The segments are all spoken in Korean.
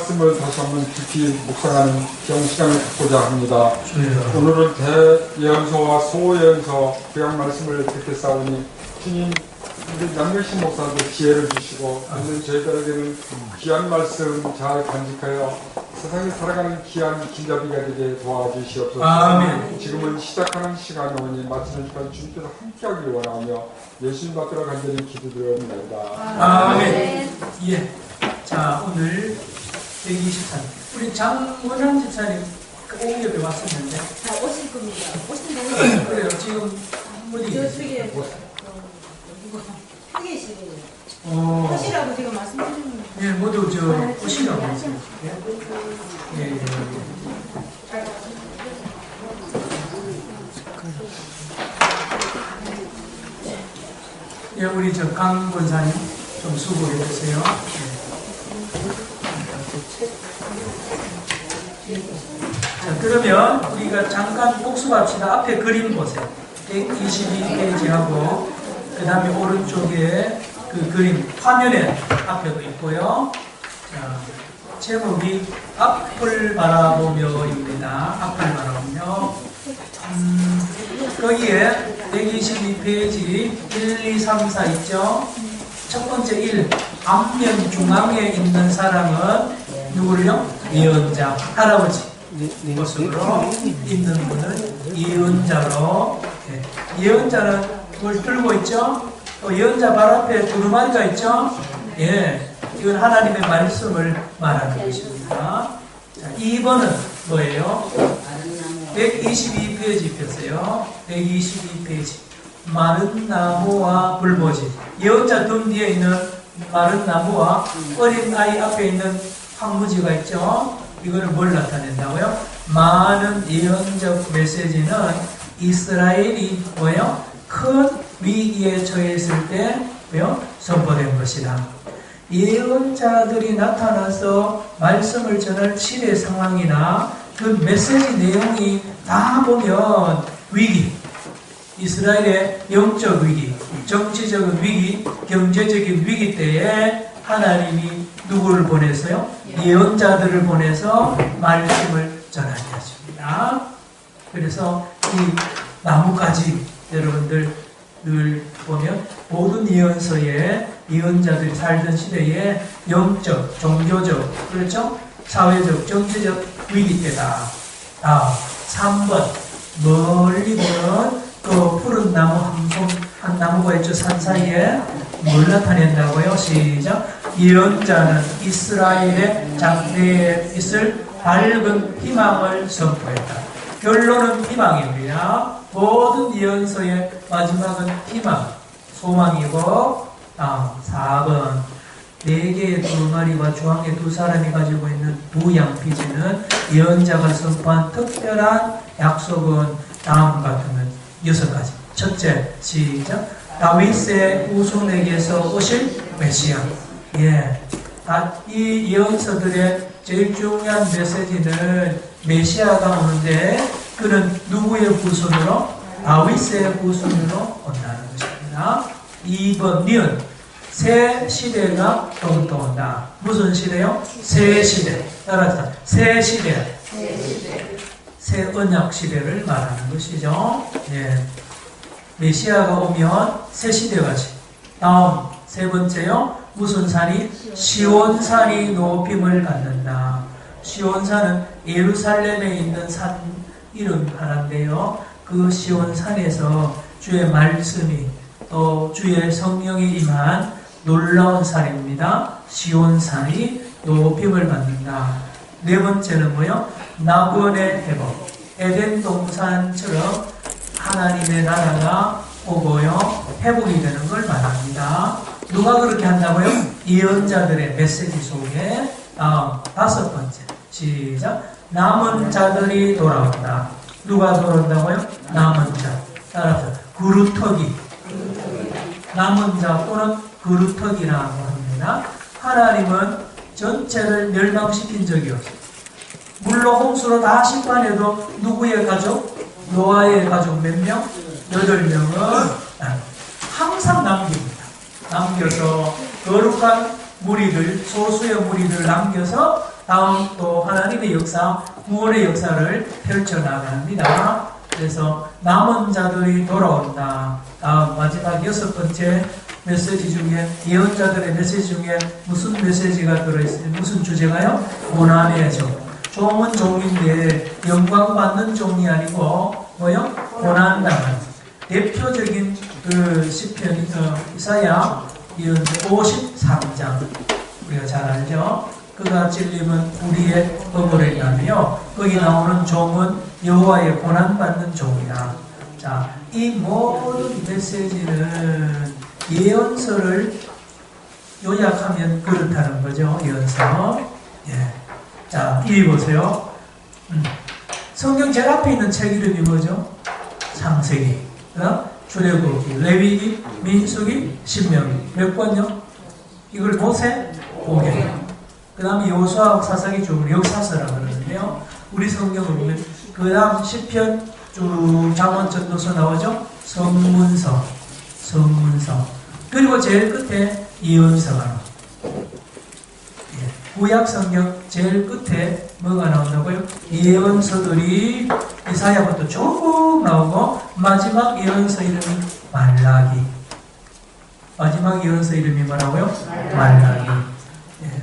말씀을 다시 한번 깊이 묵상하는 귀한 시간을 갖고자 합니다. 네. 오늘은 대예언서와 소예언서 구약 말씀을 듣게 싸우니 주님 우리 남경신 목사한테 지혜를 주시고 오늘 저희들에게는 귀한 말씀 잘 간직하여 세상에 살아가는 귀한 길잡이가 되게 도와주시옵소서. 아멘. 지금은 시작하는 시간이 오니 마치는 시간 주님께서 함께하기를 원하며 예수님 받들어 간절히 기도드립니다. 아멘. 예. 자, 오늘 123. 우리 장원환 집사님 오후에 왔었는데. 다 오실 겁니다. 오신다고. 그래요. 지금 어디? 저쪽에 회계실이에요. 하시라고 제가 말씀드리는 예, 모두 저 오시라고. 예, 예. 예, 우리 저 강 권사님 좀 수고해 주세요. 자, 그러면 우리가 잠깐 복습합시다. 앞에 그림 보세요. 122페이지하고 그 다음에 오른쪽에 그 그림 화면에 앞에도 있고요. 자, 제목이 앞을 바라보며입니다. 앞을 바라보며. 거기에 122페이지 1, 2, 3, 4 있죠? 첫 번째 1. 앞면 중앙에 있는 사람은 누구를요? 예언자, 할아버지 모습으로 있는 분은 예언자로. 예언자는 뭘 들고 있죠? 또 예언자 발 앞에 두루마리가 있죠? 예, 이건 하나님의 말씀을 말하는 것입니다. 자, 2번은 뭐예요? 122페이지 폈어요. 122페이지. 마른 나무와 불보지. 예언자 등 뒤에 있는 마른 나무와 어린 아이 앞에 있는 황무지가 있죠. 이거를 뭘 나타낸다고요? 많은 예언적 메시지는 이스라엘이 뭐예요? 큰 위기에 처했을 때 뭐요? 선포된 것이다. 예언자들이 나타나서 말씀을 전할 시대 상황이나 그 메시지 내용이 다 보면 위기, 이스라엘의 영적 위기, 정치적인 위기, 경제적인 위기 때에 하나님이 누구를 보내서요? 예언자들을 보내서 말씀을 전하게 하십니다. 그래서 이 나뭇가지 여러분들 늘 보면 모든 예언서에 예언자들이 살던 시대에 영적, 종교적, 그렇죠? 사회적, 정치적 위기 때다. 3번 멀리 보는 그 푸른 나무 한 나무가 있죠. 산 사이에 뭘 나타낸다고요? 시작. 예언자는 이스라엘의 장래에 있을 밝은 희망을 선포했다. 결론은 희망입니다. 모든 예언서의 마지막은 희망, 소망이고. 4번 4개의 두루마리와 중앙에 2사람이 가지고 있는 두 양피지는 예언자가 선포한 특별한 약속은 다음 같으면 6가지. 첫째, 시작. 다윗의 후손에게서 오실 메시아. 예. 이 예언서들의 제일 중요한 메시지는 메시아가 오는데 그는 누구의 후손으로? 다윗의 후손으로 온다는 것입니다. 2번 니은 새 시대가 더욱더 온다. 무슨 시대요? 새 시대. 따라서 새 시대. 새 언약 시대를 말하는 것이죠. 예. 메시아가 오면 새 시대같이. 다음 세 번째요. 무슨 산이? 시온산이 높임을 갖는다. 시온산은 예루살렘에 있는 산 이름 하나인데요. 그 시온산에서 주의 말씀이 또 주의 성령이 임한 놀라운 산입니다. 시온산이 높임을 받는다. 네 번째는 뭐요? 낙원의 회복. 에덴 동산처럼 하나님의 나라가 오고요. 회복이 되는 걸 말합니다. 누가 그렇게 한다고요? 예언자들의 메시지 속에. 다섯 번째. 시작. 남은 자들이 돌아온다. 누가 돌아온다고요? 남은 자. 따라서 그루터기. 남은 자 또는 그루터기라고 합니다. 하나님은 전체를 멸망시킨 적이 없어요. 물로 홍수로 다 심판해도 누구의 가족? 노아의 가족 몇 명? 8명은 항상 남깁니다. 남겨서 거룩한 무리들, 소수의 무리들 남겨서 다음 또 하나님의 역사, 구원의 역사를 펼쳐나갑니다. 그래서 남은 자들이 돌아온다. 다음 마지막 6번째 메시지 중에, 예언자들의 메시지 중에 무슨 메시지가 들어있어요? 무슨 주제가요? 고난의 종. 종은 종인데 영광 받는 종이 아니고 뭐요? 고난당한. 대표적인 그 시편 이사야 53장 우리가 잘 알죠? 그가 찔림은 우리의 허물에 인하며 거기 나오는 종은 여호와의 고난받는 종이다. 자, 이 모든 메시지는 예언서를 요약하면 그렇다는 거죠. 예언서. 예. 자, 이 보세요. 성경 제일 앞에 있는 책 이름이 뭐죠? 창세기, 출애굽기, 레위기, 민수기, 신명기. 몇 권요? 이걸 모세, 고개. 그 다음에 여호수아 사사기 중 역사서라고 그러는데요. 우리 성경을 보면 그 다음 시편 쭉 잠언 전도서 나오죠? 성문서. 그리고 제일 끝에 예언서가 나옵니다. 구약 성경 제일 끝에 뭐가 나온다고요? 예언서들이 이사야부터 쭉 나오고 마지막 예언서 이름이 말라기. 마지막 예언서 이름이 뭐라고요? 말라기. 예.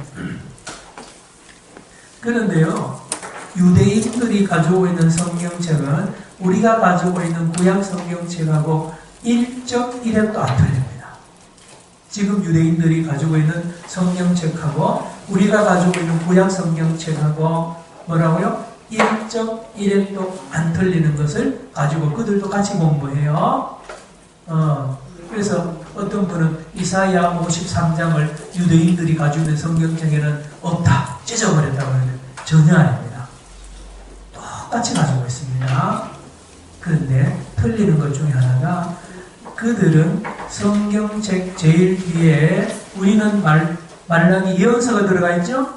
그런데요, 유대인들이 가지고 있는 성경책은 우리가 가지고 있는 구약 성경책하고 1.1획도 안 틀립니다. 지금 유대인들이 가지고 있는 성경책하고 우리가 가지고 있는 구약 성경책하고 뭐라고요? 1.1획도 안 틀리는 것을 가지고 그들도 같이 공부해요. 그래서 어떤 분은 이사야 53장을 유대인들이 가지고 있는 성경책에는 없다, 찢어버렸다고 하는데 전혀 아닙니다. 똑같이 가지고 있습니다. 그런데 틀리는 것 중에 하나가 그들은 성경책 제일 뒤에 우리는 말라기 예언서가 들어가 있죠?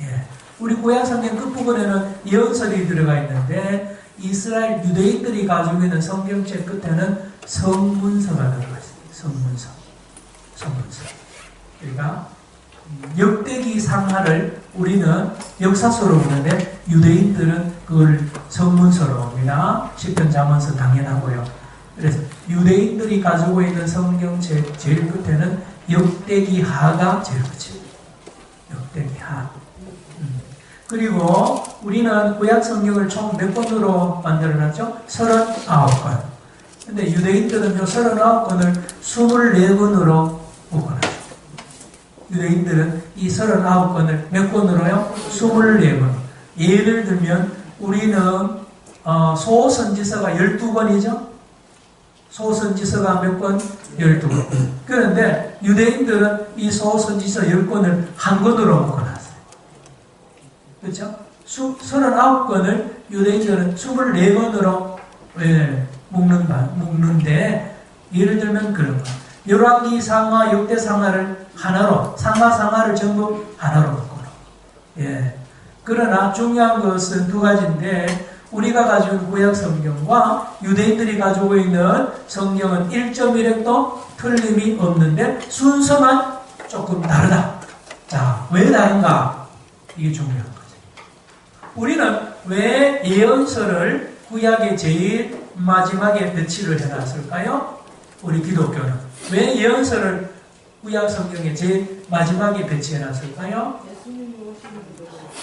예. 우리 구약 성경 끝부분에는 예언서들이 들어가 있는데 이스라엘 유대인들이 가지고 있는 성경책 끝에는 성문서가 들어가 있습니다. 성문서. 그러니까 역대기 상하를 우리는 역사서로 보는데 유대인들은 그걸 성문서로 봅니다. 시편 잠언서 당연하고요. 그래서 유대인들이 가지고 있는 성경책 제일 끝에는 역대기하가 제일 끝입니다. 역대기하. 그리고 우리는 구약 성경을 총 몇 권으로 만들어놨죠? 39권. 근데 유대인들은 요 39권을 24권으로 묶어놨죠. 유대인들은 이 39권을 몇 권으로요? 24권. 예를 들면 우리는 소선지서가 12권이죠? 소선지서가 몇 권? 12권. 그런데 유대인들은 이 소선지서 10권을 한 권으로 묶어놨어요. 그렇죠? 39권을 유대인들은 24권으로 묶는데 예를 들면 그런 거. 열왕기 상하, 역대 상하를 하나로, 상하를 전부 하나로 묶어놓고. 예. 그러나 중요한 것은 두 가지인데 우리가 가지고 있는 구약 성경과 유대인들이 가지고 있는 성경은 1.1획도 틀림이 없는데 순서만 조금 다르다. 자, 왜 다른가? 이게 중요한 거죠. 우리는 왜 예언서를 구약의 제일 마지막에 배치를 해놨을까요? 우리 기독교는 왜 예언서를 구약 성경의 제일 마지막에 배치해놨을까요?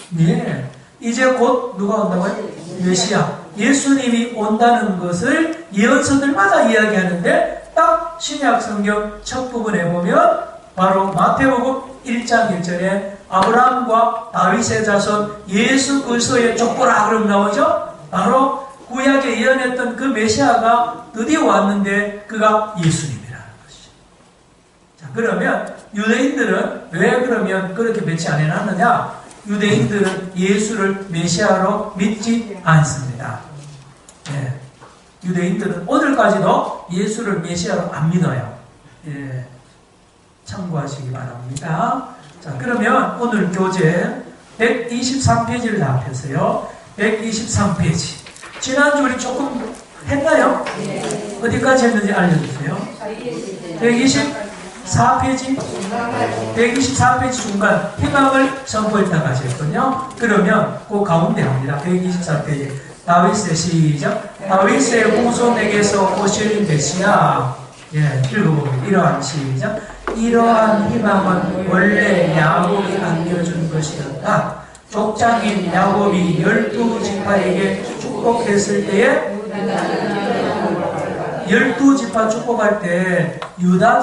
네, 이제 곧 누가 온다고요? 메시아. 예수님이 온다는 것을 예언서들마다 이야기하는데 딱 신약 성경 첫 부분에 보면 바로 마태복음 1장 1절에 아브라함과 다윗의 자손 예수 그리스도의 족보라 그럼 나오죠? 바로 구약에 예언했던 그 메시아가 드디어 왔는데 그가 예수님이라는 것이죠. 자, 그러면 유대인들은 왜 그러면 그렇게 배치 안 해놨느냐? 유대인들은 예수를 메시아로 믿지 않습니다. 예. 유대인들은 오늘까지도 예수를 메시아로 안 믿어요. 예. 참고하시기 바랍니다. 자, 그러면 오늘 교재 123페이지를 다 펴세요. 123페이지. 지난주 우리 조금 했나요? 네. 어디까지 했는지 알려주세요. 120? 124페이지 124페이지 중간 희망을 선포했다고 하셨거든요. 그러면 그 가운데 합니다. 124페이지 다윗의 시작. 다윗의 후손에게서 오실 메시아. 예, 읽어보면 이러한 시작. 이러한 희망은 원래 야곱이 안겨준 것이었다. 족장인 야곱이 12지파에게 축복했을 때에 12지파 축복할 때 유다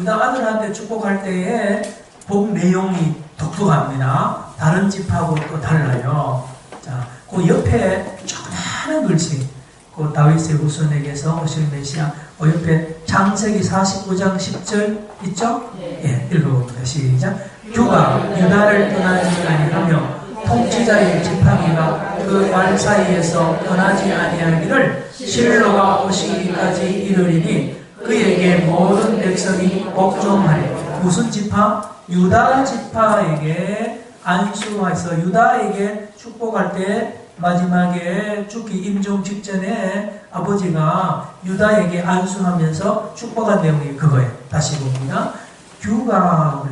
아들한테 축복할 때에 복 내용이 독특합니다. 다른 지파하고 또 달라요. 자, 그 옆에 조그마한 글씨, 그 다윗의 후손에게서 오실 메시아, 그 옆에 창세기 49장 10절 있죠? 예, 읽어봅니다. 시작. 주가 유다를 떠나지 아니하며 통치자의 지팡이가 그 발 사이에서 떠나지 아니하기를 실로가 오시기까지 이르리니 그에게 모든 백성이 복종하리. 무슨 지파? 유다 지파에게 안수해서 유다에게 축복할 때 마지막에 죽기 임종 직전에 아버지가 유다에게 안수하면서 축복한 내용이 그거예요. 다시 봅니다. 규가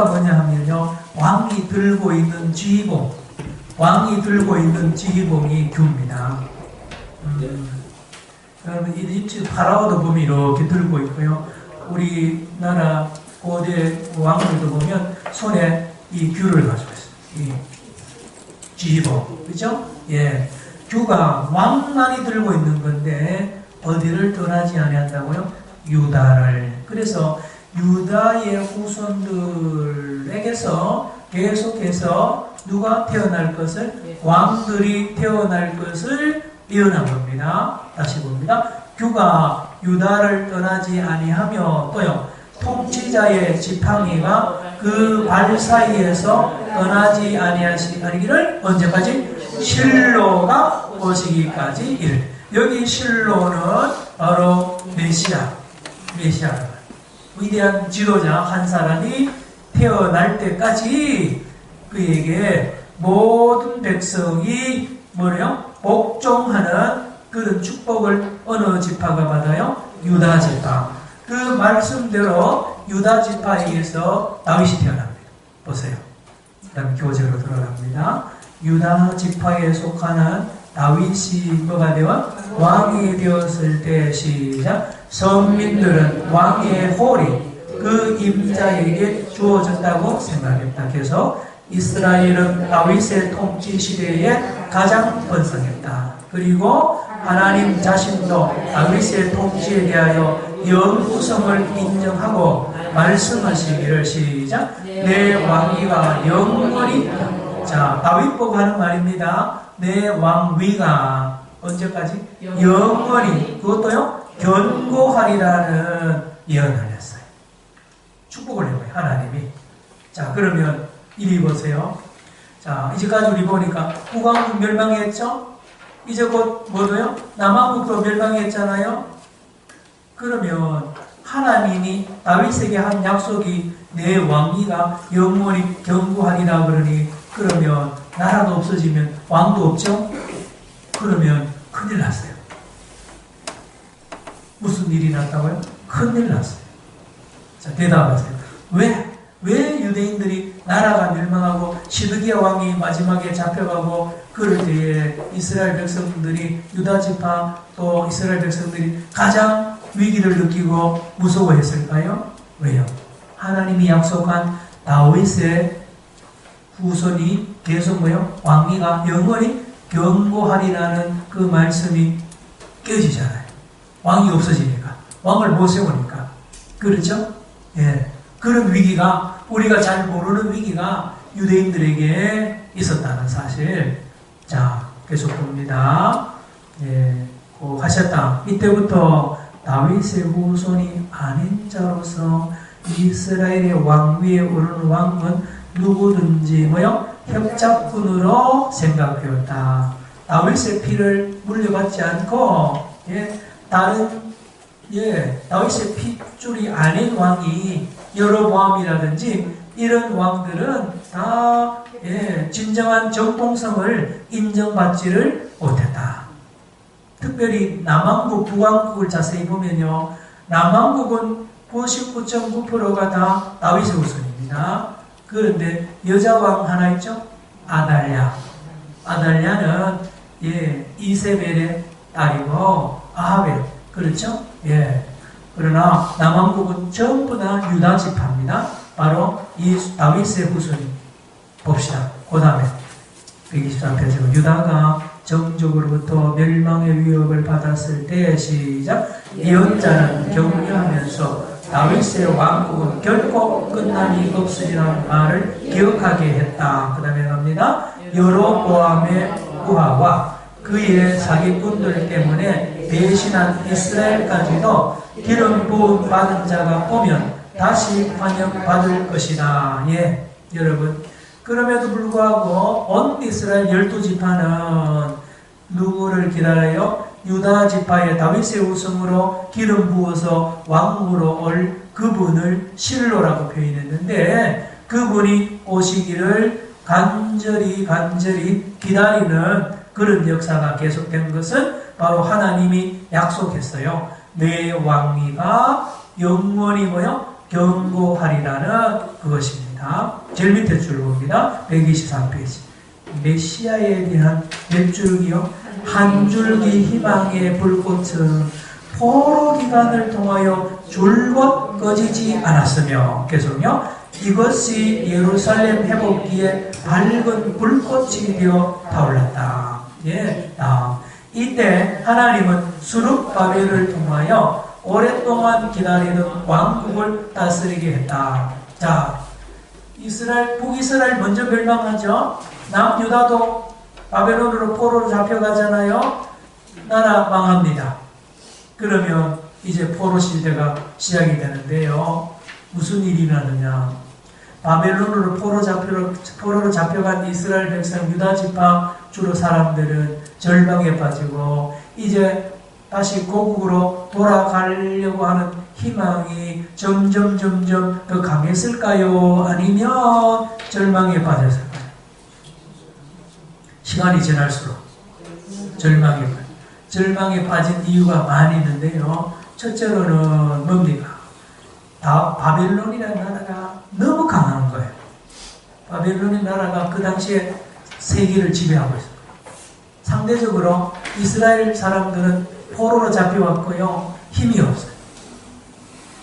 뭐냐 하면요, 왕이 들고 있는 지휘봉이 규입니다. 여러분 이집트 파라오도 보면 이렇게 들고 있고요. 우리나라 고대 왕들도 보면 손에 이 규를 가지고 있어요. 이 지휘봉, 그죠? 예, 규가 왕만이 들고 있는 건데 어디를 떠나지 아니한다고요? 유다를. 그래서 유다의 후손들에게서 계속해서 누가 태어날 것을, 왕들이 태어날 것을 예언한 겁니다. 다시 봅니다. 규가 유다를 떠나지 아니하며 또요, 통치자의 지팡이가 그 발 사이에서 떠나지 아니하기를 언제까지? 실로가 오시기까지 이를. 여기 실로는 바로 메시아. 위대한 지도자 한 사람이 태어날 때까지 그에게 모든 백성이 뭐래요? 복종하는 그런 축복을 어느 지파가 받아요? 유다 지파. 그 말씀대로 유다 지파에게서 다윗이 태어납니다. 보세요. 그 다음 교재로 들어갑니다. 유다 지파에 속하는 다윗이 뭐가 되어? 왕이 되었을 때 시작. 선민들은 왕의 홀이 그 임자에게 주어졌다고 생각했다. 그래서 이스라엘은 다윗의 통치 시대에 가장 번성했다. 그리고 하나님 자신도 다윗의 통치에 대하여 영구성을 인정하고 말씀하시기를 시작. 내 왕위가 영원히. 자, 다윗 보고 하는 말입니다. 내 왕위가 언제까지? 영원히. 그것도요, 견고하리라는 예언을 했어요. 축복을 해요, 하나님이. 자, 그러면 이리 보세요. 자, 이제까지 우리 보니까 북왕국 멸망했죠? 이제 곧 뭐도요? 남왕국도 멸망했잖아요? 그러면 하나님이 다윗에게 한 약속이 내 왕위가 영원히 견고하리라 그러니, 그러면 나라도 없어지면 왕도 없죠? 그러면 큰일 났어요. 무슨 일이 났다고요? 큰일 났어요. 자, 대답하세요. 왜 유대인들이 나라가 멸망하고 시드기야 왕이 마지막에 잡혀가고 그럴 때에 이스라엘 백성들이, 유다 지파 또 이스라엘 백성들이 가장 위기를 느끼고 무서워했을까요? 왜요? 하나님이 약속한 다윗의 후손이 계속 뭐요? 왕위가 영원히 견고하리라는 그 말씀이 깨지잖아요. 왕이 없어지니까. 왕을 못 세우니까. 그렇죠? 예. 그런 위기가, 우리가 잘 모르는 위기가 유대인들에게 있었다는 사실. 자, 계속 봅니다. 예. 하셨다. 이때부터 다윗의 후손이 아닌 자로서 이스라엘의 왕위에 오르는 왕은 누구든지 뭐요? 협작꾼으로 생각되었다. 다윗의 피를 물려받지 않고, 다른, 다윗의 핏줄이 아닌 왕이 여로보암이라든지 이런 왕들은 다, 진정한 정통성을 인정받지를 못했다. 특별히 남왕국, 북왕국을 자세히 보면요. 남왕국은 99.9%가 다 다윗의 후손입니다. 그런데 여자왕 하나 있죠? 아달랴. 아달랴는 이세벨의 딸이고 아합의, 그렇죠? 그러나 남왕국은 전부 다 유다 지파입니다. 바로 이 다윗의 후손이. 봅시다. 그 다음에 123페이지. 유다가 정족으로부터 멸망의 위협을 받았을 때 시작. 예언자는 격려하면서 다윗의 왕국은 결코 끝남이 없으리라는 말을 기억하게 했다. 그 다음에 갑니다. 여로보암의 부하와 그의 사기꾼들 때문에 배신한 이스라엘까지도 기름 부음 받은 자가 오면 다시 환영받을 것이다. 여러분, 그럼에도 불구하고 온 이스라엘 12지파는 누구를 기다려요? 유다 지파의 다윗의 후손으로 기름 부어서 왕으로 올 그분을 실로라고 표현했는데, 그분이 오시기를 간절히 기다리는 그런 역사가 계속된 것은 바로 하나님이 약속했어요. 내 왕위가 영원히 견고하리라는 그것입니다. 제일 밑에 줄 봅니다. 123페이지. 메시아에 대한 몇 줄기요? 한 줄기 희망의 불꽃은 포로 기간을 통하여 줄곧 꺼지지 않았으며, 계속요. 이것이 예루살렘 회복기에 밝은 불꽃이 되어 타올랐다. 이때 하나님은 수룹바벨을 통하여 오랫동안 기다리던 왕국을 다스리게 했다. 자, 북이스라엘 먼저 멸망하죠. 남유다도 바벨론으로 포로로 잡혀가잖아요. 나라 망합니다. 그러면 이제 포로 시대가 시작이 되는데요. 무슨 일이 나느냐? 바벨론으로 포로로 잡혀간 이스라엘 백성 유다 지파 주로 사람들은 절망에 빠지고 이제 다시 고국으로 돌아가려고 하는 희망이 점점 더 강했을까요? 아니면 절망에 빠졌을까요? 시간이 지날수록 절망에 빠진 이유가 많이 있는데요. 첫째로는 뭡니까? 바벨론이라는 나라가 너무 강한 거예요. 바벨론의 나라가 그 당시에 세계를 지배하고 있어요. 상대적으로 이스라엘 사람들은 포로로 잡혀왔고요. 힘이 없어요.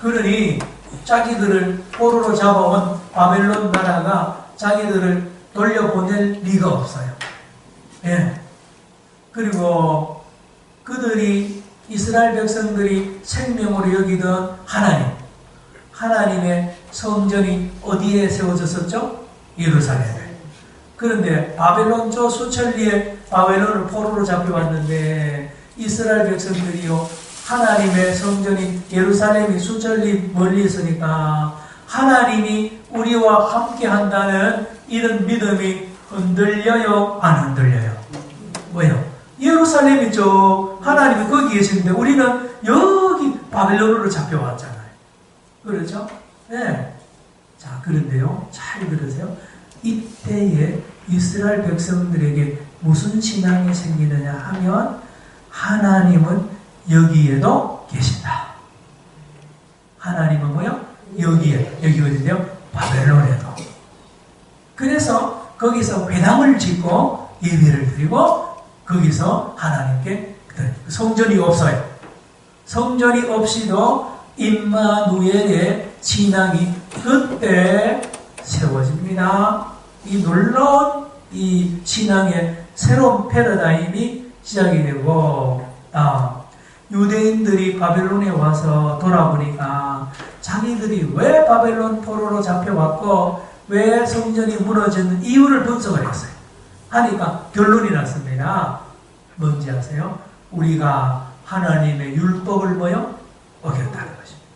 그러니 자기들을 포로로 잡아온 바벨론 나라가 자기들을 돌려보낼 리가 없어요. 그리고 그들이 이스라엘 백성들이 생명으로 여기던 하나님의 성전이 어디에 세워졌었죠? 예루살렘에. 그런데 바벨론조 수천리에 바벨론을 포로로 잡혀왔는데 이스라엘 백성들이요, 하나님의 성전인 예루살렘이 수천리 멀리 있으니까 하나님이 우리와 함께 한다는 이런 믿음이 흔들려요? 안 흔들려요? 뭐요? 예루살렘이죠. 하나님이 거기 계시는데 우리는 여기 바벨론으로 잡혀왔잖아요. 그렇죠? 자, 그런데요, 잘 들으세요. 이때에 이스라엘 백성들에게 무슨 신앙이 생기느냐 하면 하나님은 여기에도 계신다. 하나님은 뭐요? 여기 어딘데요? 바벨론에도. 그래서 거기서 회당을 짓고 예배를 드리고 거기서 하나님께 성전이 없어요. 성전이 없이도 임마누엘의 신앙이 그때 세워집니다. 이 놀라운 이 신앙의 새로운 패러다임이 시작이 되고, 유대인들이 바벨론에 와서 돌아보니까 자기들이 왜 바벨론 포로로 잡혀왔고 왜 성전이 무너지는 이유를 분석을 했어요. 하니까 결론이 났습니다. 뭔지 아세요? 우리가 하나님의 율법을 어겼다는 것입니다.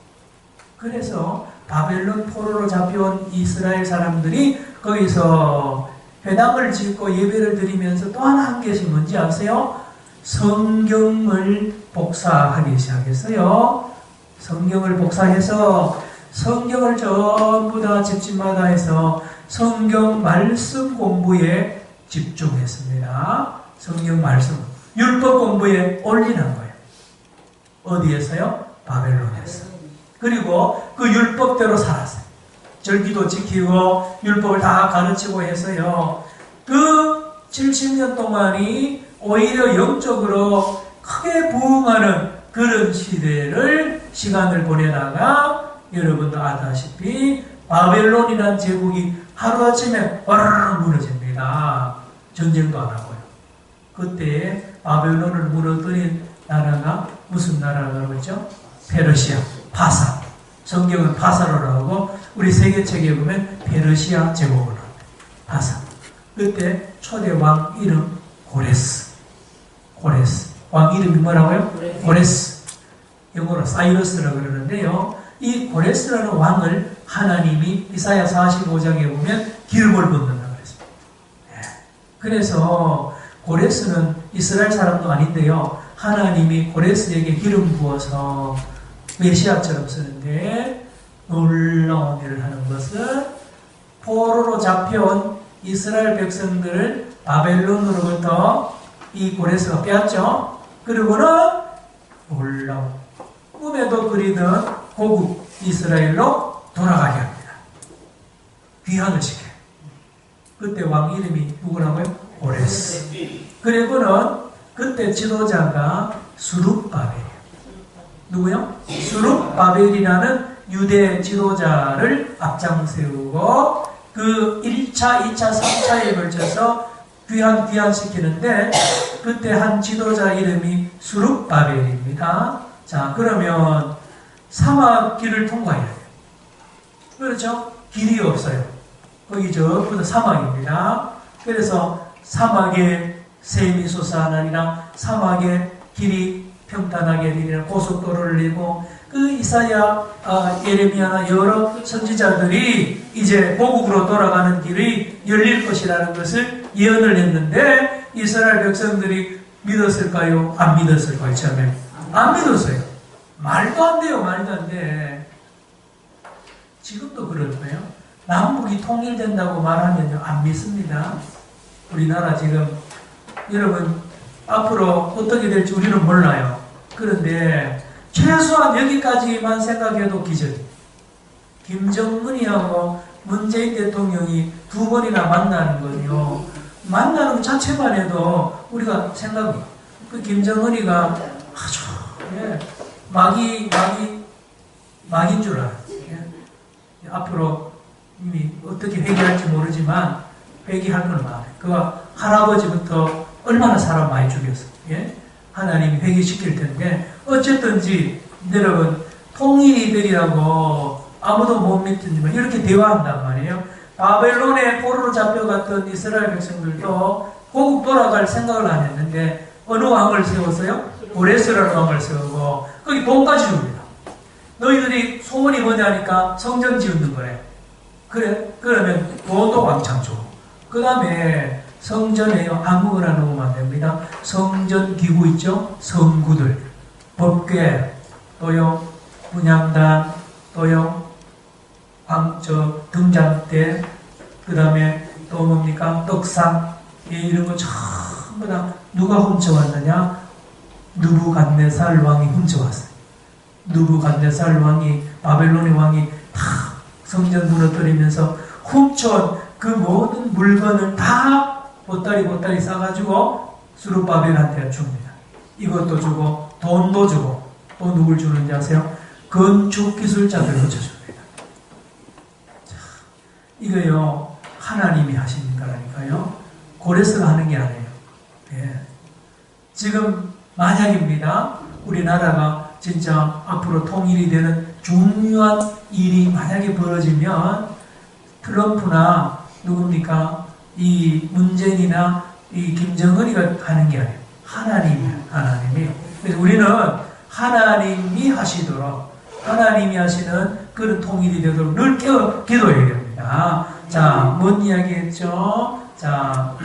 그래서 바벨론 포로로 잡혀온 이스라엘 사람들이 거기서 회당을 짓고 예배를 드리면서 또 하나 한 것이 뭔지 아세요? 성경을 복사하기 시작했어요. 성경을 복사해서 성경을 전부 다 집집마다 해서 성경 말씀 공부에 집중했습니다. 성경 말씀, 율법 공부에 올인한 거예요. 어디에서요? 바벨론에서. 그리고 그 율법대로 살았어요. 절기도 지키고 율법을 다 가르치고 해서요. 그 70년 동안이 오히려 영적으로 크게 부흥하는 그런 시간을 보내다가 여러분도 아다시피 바벨론이라는 제국이 하루아침에 와르르 무너집니다. 전쟁도 안 하고요. 그때 바벨론을 무너뜨린 나라가 무슨 나라라고 했죠? 페르시아, 파사. 성경은 파사로라고 하고 우리 세계책에 보면 페르시아 제국으로 합니다. 파사. 그때 초대 왕 이름 고레스. 왕 이름이 뭐라고요? 고레스. 영어로 사이러스라고 그러는데요. 이 고레스라는 왕을 하나님이 이사야 45장에 보면 기름을 붓는다고 그랬습니다. 그래서 고레스는 이스라엘 사람도 아닌데요. 하나님이 고레스에게 기름 부어서 메시아처럼 쓰는데 놀라운 일을 하는 것은 포로로 잡혀온 이스라엘 백성들을 바벨론으로부터 이 고레스가 빼앗죠. 그리고는 놀라운 꿈에도 그리던 고국 이스라엘로 돌아가게 합니다. 귀환을 시켜요. 그때 왕 이름이 누구라고요? 고레스. 그리고는 그때 지도자가 수룹바벨이에요. 누구요? 수룹바벨이라는 유대 지도자를 앞장세우고 그 1차, 2차, 3차에 걸쳐서 귀환시키는데 그때 한 지도자 이름이 수룹바벨입니다. 자, 그러면 사막 길을 통과해야 돼요. 그렇죠? 길이 없어요. 거기 저부터 사막입니다. 그래서 사막에 샘이 솟아나리라, 사막에 길이 평탄하게 되리라, 고속도로를 내고 그 이사야, 예레미야나 여러 선지자들이 이제 고국으로 돌아가는 길이 열릴 것이라는 것을 예언을 했는데 이스라엘 백성들이 믿었을까요? 안 믿었을까요? 처음에 안 믿었어요. 말도 안 돼요. 말도 안 돼. 지금도 그럴 거예요. 남북이 통일된다고 말하면요 안 믿습니다. 우리나라 지금 여러분 앞으로 어떻게 될지 우리는 몰라요. 그런데 최소한 여기까지만 생각해도 기적이에요. 김정은이하고 문재인 대통령이 2번이나 만나는 거요. 만나는 것 자체만 해도 우리가 생각이 그 김정은이가 아주 막인 줄 알아요. 앞으로 이미 어떻게 회개할지 모르지만 회개할 건 많아요. 그가 할아버지부터 얼마나 사람 많이 죽였어. 하나님이 회개시킬 텐데 어쨌든지 여러분 통일이 되리라고 아무도 못 믿지만 이렇게 대화한단 말이에요. 바벨론에 포로로 잡혀갔던 이스라엘 백성들도 고국 돌아갈 생각을 안 했는데 어느 왕을 세웠어요? 고레스라는 왕을 세우고 거기 돈까지 줍니다. 너희들이 소원이 뭐냐니까 성전 지었는 거예요. 그래? 그러면 돈도 왕창 줘. 그 다음에 성전에요. 아무거나 넣으면 안 됩니다. 성전 기구 있죠? 성구들, 법궤, 또요 분향단, 또요 등잔대, 그 다음에 또 뭡니까? 떡상, 이런 거 전부 다 누가 훔쳐왔느냐? 느부갓네살 왕이 훔쳐왔어요. 느부갓네살 왕이, 바벨론의 왕이 다 성전 무너뜨리면서 훔쳐온 그 모든 물건을 다 보따리 싸가지고 수룹바벨한테 줍니다. 이것도 주고 돈도 주고 또 누굴 주는지 아세요? 건축 기술자들 붙여줍니다. 자, 이거요 하나님이 하시는 거라니까요. 고레스가 하는 게 아니에요. 지금 만약입니다. 우리나라가 진짜 앞으로 통일이 되는 중요한 일이 만약에 벌어지면 트럼프나 누굽니까? 이 문재인이나 이 김정은이가 하는 게 아니에요. 하나님이. 그래서 우리는 하나님이 하시도록, 하나님이 하시는 그런 통일이 되도록 늘 기도해야 됩니다. 자, 뭔 이야기 했죠? 자,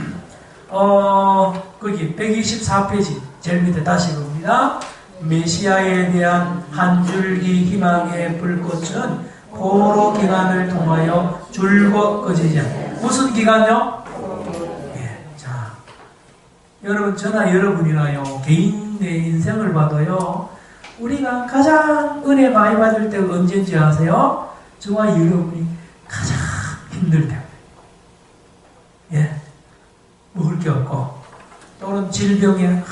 거기 124페이지 제일 밑에 다시 봅니다. 메시아에 대한 한 줄기 희망의 불꽃은 포로 기간을 통하여 줄곧 꺼지지 않아요. 무슨 기간요? 자, 여러분 저나 여러분이나요 개인의 인생을 봐도요 우리가 가장 은혜 많이 받을 때가 언제인지 아세요? 저와 여러분이 가장 힘들 때입니다. 예, 먹을 게 없고 또는 질병에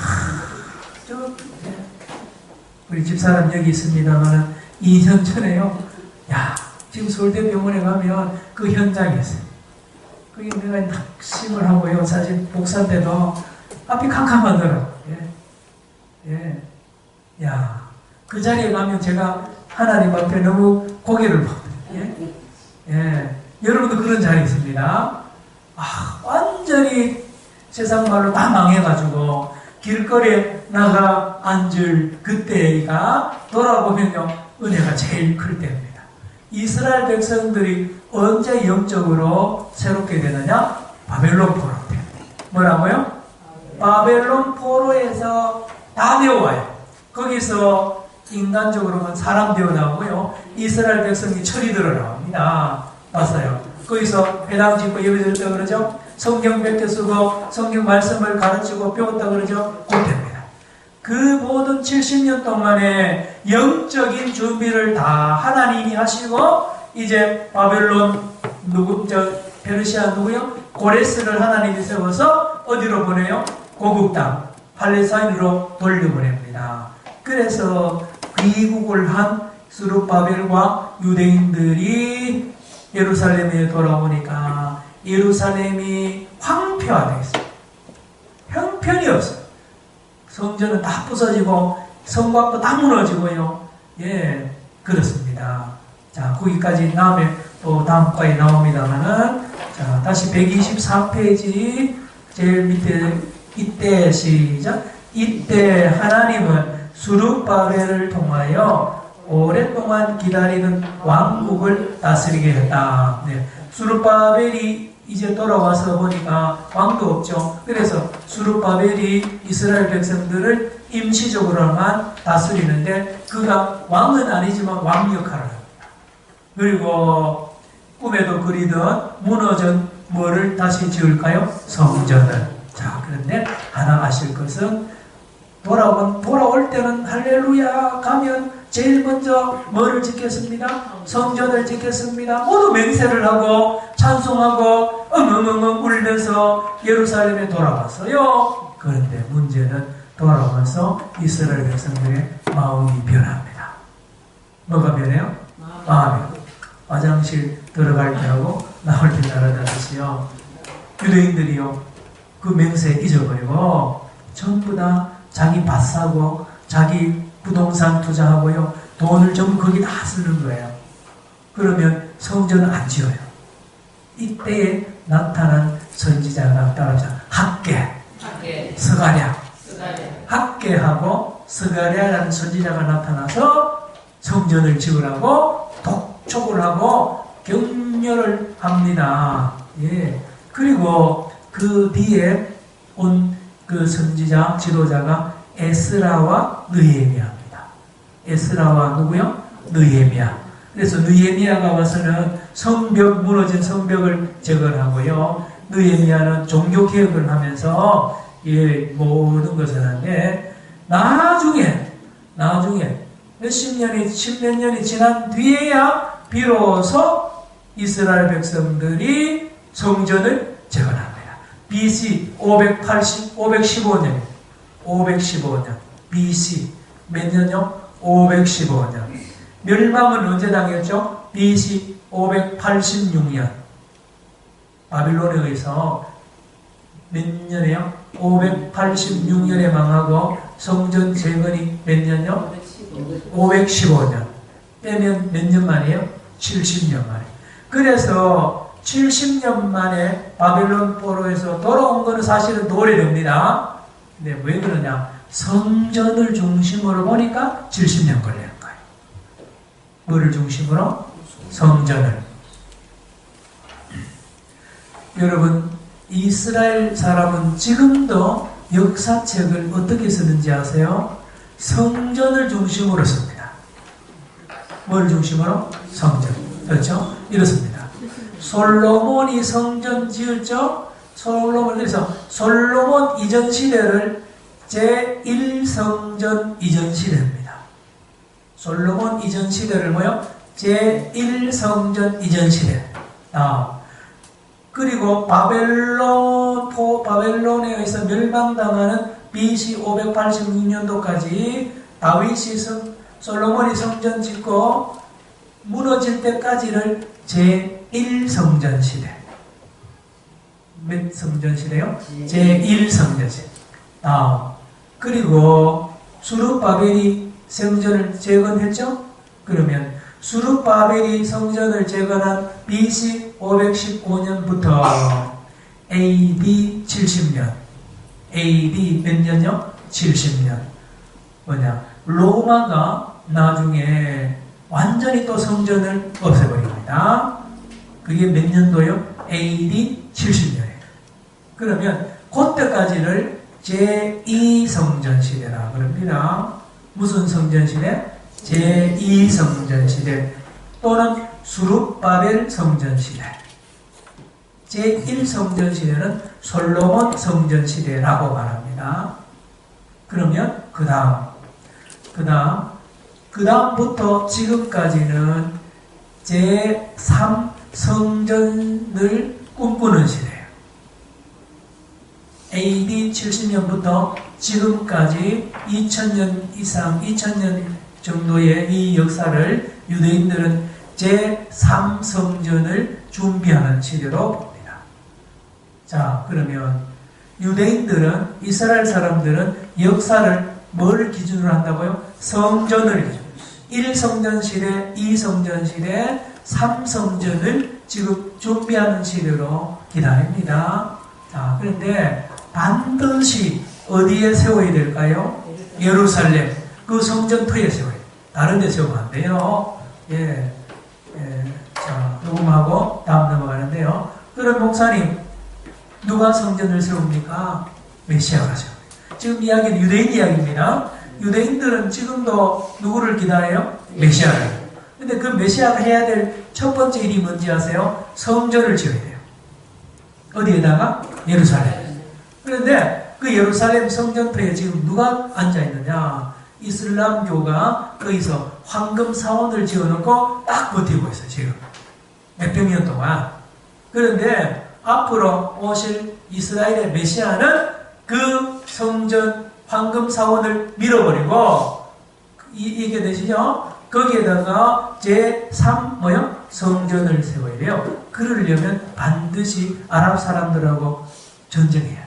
우리 집사람 여기 있습니다만 2년 전에요. 야, 지금 서울대병원에 가면 그 현장에 있어요. 거기 내가 낙심을 하고요. 사실 복사 때도 앞이 캄캄하더라고요. 예. 야, 그 자리에 가면 제가 하나님 앞에 너무 고개를 팍거든요. 예. 여러분도 그런 자리 있습니다. 완전히 세상 말로 다 망해가지고 길거리에 나가 앉을 그때가 돌아보면요, 은혜가 제일 클 때입니다. 이스라엘 백성들이 언제 영적으로 새롭게 되느냐? 바벨론 포로 때. 뭐라고요? 바벨론 포로에서 다 배워와요. 거기서 인간적으로는 사람 되어 나오고요. 이스라엘 백성이 철이 들어 나옵니다. 봤어요. 거기서 회당 짓고 예배 드렸다 그러죠? 성경 몇 개 쓰고 성경 말씀을 가르치고 배웠다 그러죠? 그때입니다. 그 모든 70년 동안의 영적인 준비를 다 하나님이 하시고 이제 바벨론 페르시아 누구요? 고레스를 하나님이 세워서 어디로 보내요? 고국 땅 팔레스타인으로 돌려보냅니다. 그래서 귀국을 한 스룹바벨과 유대인들이 예루살렘에 돌아오니까 예루살렘이 황폐화되었어요. 형편이 없어요. 성전은 다 부서지고 성곽도 다 무너지고요. 예, 그렇습니다. 자, 거기까지 다음에 또 다음 과에 나옵니다만은, 자, 다시 124페이지 제일 밑에 이때 시작. 이때 하나님은 스룹바벨을 통하여 오랫동안 기다리는 왕국을 다스리게 했다. 네. 스룹바벨이 이제 돌아와서 보니까 왕도 없죠. 그래서 스룹바벨이 이스라엘 백성들을 임시적으로만 다스리는데 그가 왕은 아니지만 왕 역할을 합니다. 그리고 꿈에도 그리던 무너진 뭐를 다시 지을까요? 성전을. 자, 그런데 하나 아실 것은 돌아올 때는 할렐루야 가면 제일 먼저 뭐를 짓겠습니다? 성전을 짓겠습니다. 모두 맹세를 하고 찬송하고 엉엉엉 울면서 예루살렘에 돌아왔어요. 그런데 문제는 돌아와서 이스라엘 백성들의 마음이 변합니다. 뭐가 변해요? 마음이. 화장실 들어갈 때하고 나올 때 다르다듯이요. 유대인들이요, 그 맹세 잊어버리고 전부 다 자기 밭 사고 자기 부동산 투자하고요, 돈을 전부 거기 다 쓰는 거예요. 그러면 성전은 안 지어요. 이때에 나타난 선지자가 따라서 학계, 스가랴, 학계하고 스가랴라는 선지자가 나타나서 성전을 지으라고 독촉을 하고 격려를 합니다. 예. 그리고 그 뒤에 온 그 선지자 지도자가 에스라와 느헤미야입니다. 에스라와 누구요? 느헤미야. 그래서 느헤미야가 와서는 성벽, 무너진 성벽을 재건하고요. 느헤미야는 종교개혁을 하면서 모든 것을 하는데, 나중에 몇십 년이, 십몇 년이 지난 뒤에야 비로소 이스라엘 백성들이 성전을 재건합니다. BC 515년. BC 몇 년요? 515년. 멸망은 언제 당했죠? BC 586년. 바빌론에 의해서 몇 년에요? 586년에 망하고 성전 재건이 몇 년요? 515년. 빼면 몇 년 만이에요? 70년 만에. 그래서 70년 만에 바벨론 포로에서 돌아온 것은 사실은 오래됩니다. 근데 왜 그러냐? 성전을 중심으로 보니까 70년 걸리는 거예요. 뭐를 중심으로? 성전을. 여러분, 이스라엘 사람은 지금도 역사책을 어떻게 쓰는지 아세요? 성전을 중심으로 씁니다. 뭘 중심으로? 성전. 그렇죠? 이렇습니다. 솔로몬이 성전 지었죠? 그래서 솔로몬 이전 시대를 제1성전 이전 시대입니다. 솔로몬 이전 시대를 뭐요? 제1성전 이전 시대. 그리고 바벨론에 의해서 멸망당하는 BC 586년도까지 다윗이 솔로몬이 성전 짓고 무너질 때까지를 제1성전 시대. 몇 성전 시대요? 제1성전 시대. 그리고 수르바벨이 성전을 재건했죠? 그러면 수르바벨이 성전을 재건한 BC 515년부터 AD 70년. AD 몇 년요? 70년. 로마가 나중에 완전히 또 성전을 없애버립니다. 그게 몇 년도요? AD 70년이에요. 그러면 그때까지를 제2성전 시대라 그럽니다. 무슨 성전 시대? 제2성전 시대 또는 수르바벨 성전 시대. 제1성전 시대는 솔로몬 성전 시대라고 말합니다. 그러면 그 다음부터 지금까지는 제3성전을 꿈꾸는 시대예요. AD 70년부터 지금까지 2000년 이상, 2000년 정도의 이 역사를 유대인들은 제3성전을 준비하는 시대로 봅니다. 자, 그러면 유대인들은, 이스라엘 사람들은 역사를 뭘 기준으로 한다고요? 성전을 기준으로. 1성전 시대, 2성전 시대, 3성전을 지금 준비하는 시대로 기다립니다. 자, 그런데 반드시 어디에 세워야 될까요? 예루살렘. 그 성전터에 세워야 돼요. 다른 데 세우면 안 돼요. 자, 녹음하고 다음 넘어가는데요. 그럼 목사님, 누가 성전을 세웁니까? 메시아가 세웁니다. 지금 이야기는 유대인 이야기입니다. 유대인들은 지금도 누구를 기다려요? 메시아를. 근데 그 메시아가 해야 될 첫 번째 일이 뭔지 아세요? 성전을 지어야 돼요. 어디에다가? 예루살렘. 그런데 그 예루살렘 성전터에 지금 누가 앉아있느냐? 이슬람교가 거기서 황금 사원을 지어놓고 딱 버티고 있어요, 지금. 몇백 년 동안. 그런데 앞으로 오실 이스라엘의 메시아는 그 성전 황금 사원을 밀어버리고, 이게 되시죠? 거기에다가 제3 성전을 세워야 돼요. 그러려면 반드시 아랍 사람들하고 전쟁해야 돼요.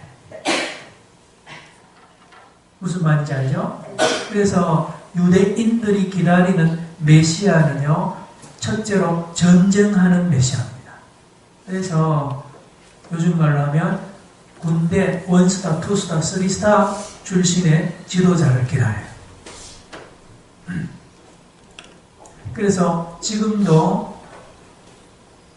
무슨 말인지 알죠? 그래서 유대인들이 기다리는 메시아는요, 첫째로 전쟁하는 메시아입니다. 그래서 요즘 말로 하면 군대 원스타, 투스타, 쓰리스타 출신의 지도자를 기다려요. 그래서 지금도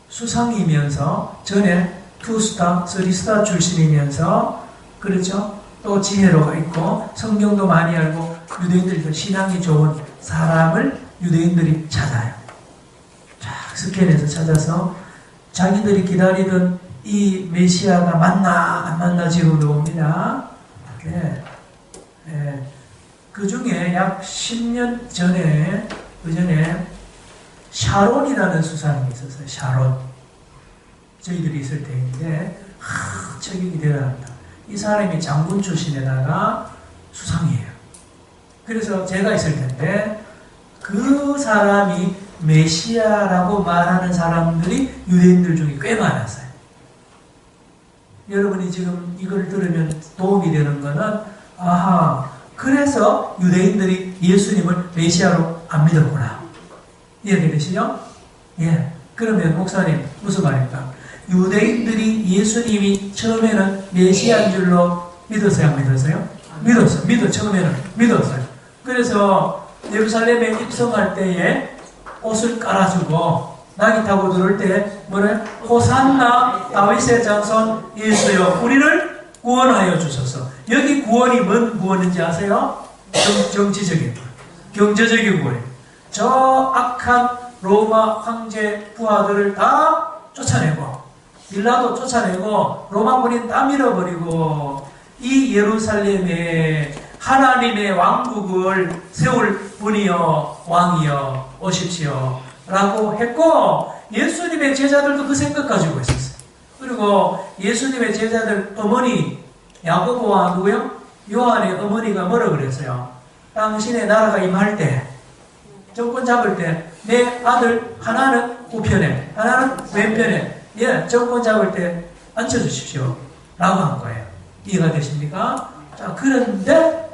수상이면서 전에 투스타, 쓰리스타 출신이면서 그렇죠? 또 지혜로가 있고 성경도 많이 알고 유대인들도 신앙이 좋은 사람을 유대인들이 찾아요. 쫙 스캔해서 찾아서 자기들이 기다리던 이 메시아가 맞나 안 맞나 지금도 옵니다. 그 중에 약 10년 전에 그전에 샤론이라는 수상이 있었어요. 샤론. 저희들이 있을 때인데 체격이 대단합니다. 이 사람이 장군 출신에다가 수상이에요. 그래서 제가 있을 텐데 그 사람이 메시아라고 말하는 사람들이 유대인들 중에 꽤 많았어요. 여러분이 지금 이걸 들으면 도움이 되는 거는 그래서 유대인들이 예수님을 메시아로 안 믿었구나. 이해되시죠? 예. 그러면 목사님 무슨 말입니까? 유대인들이 예수님이 처음에는 메시아인 줄로 믿었어요? 안 믿었어요? 믿었어요. 처음에는 믿었어요. 그래서 예루살렘에 입성할 때에 옷을 깔아주고 나귀 타고 들어올 때 뭐래? 호산나 다윗의 자손 예수여 우리를 구원하여 주소서. 여기 구원이 뭔 구원인지 아세요? 정치적인 구원. 경제적인 구원이에요. 저 악한 로마 황제 부하들을 다 쫓아내고 빌라도 쫓아내고 로마군인 다 밀어버리고 이 예루살렘에 하나님의 왕국을 세울 분이여 왕이여 오십시오 라고 했고, 예수님의 제자들도 그 생각 가지고 있었어요. 그리고 예수님의 제자들 어머니 야고보와 누구요? 요한의 어머니가 뭐라 그랬어요? 당신의 나라가 임할 때, 정권 잡을 때 내 아들 하나는 우편에 하나는 왼편에, 예, 정권 잡을 때 앉혀주십시오 라고 한 거예요. 이해가 되십니까? 자, 그런데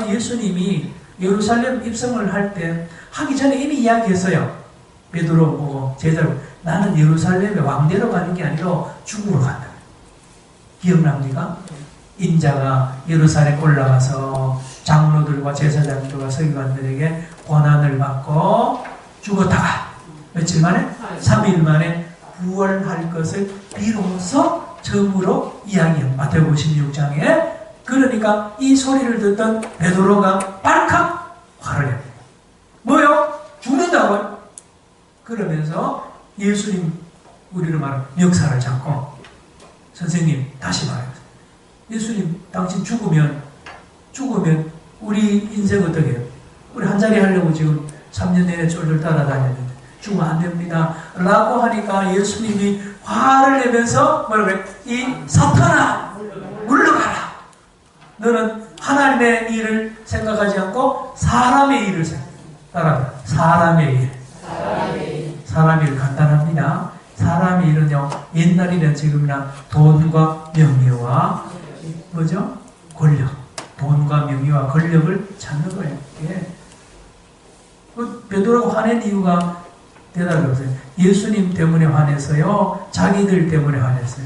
예수님이 예루살렘 입성을 할 때 하기 전에 이미 이야기했어요. 베드로 보고 제자로, 나는 예루살렘에 왕대로 가는 게 아니라 중국으로 간다. 기억납니까? 인자가 예루살렘 올라가서 장로들과 제사장들과 서기관들에게 고난을 받고 죽었다가 며칠 만에? 3일 만에 부활할 것을 비로소 처음으로 이야기한 마태복음 16장에. 그러니까 이 소리를 듣던 베드로가 빨칵 화를 냅니다. 뭐요? 죽는다고요? 그러면서 예수님, 우리로 말하면 멱살을 잡고, 선생님 다시 말해요. 예수님, 당신 죽으면 우리 인생 어떻게 해요? 우리 한자리 하려고 지금 3년 내내 쫄쫄 따라다녔는데 죽으면 안 됩니다 라고 하니까 예수님이 화를 내면서 뭐라고 해요? 이 사탄아 물러가라. 너는 하나님의 일을 생각하지 않고 사람의 일을 따라라. 사람의 일. 사람의 일 간단합니다. 사람의 일은요, 옛날이나 지금이나 돈과 명예와 뭐죠? 권력. 돈과 명예와 권력을 찾는 거예요. 예. 베드로가 화낸 이유가 대답을 해보세요. 예수님 때문에 화냈어요? 자기들 때문에 화냈어요?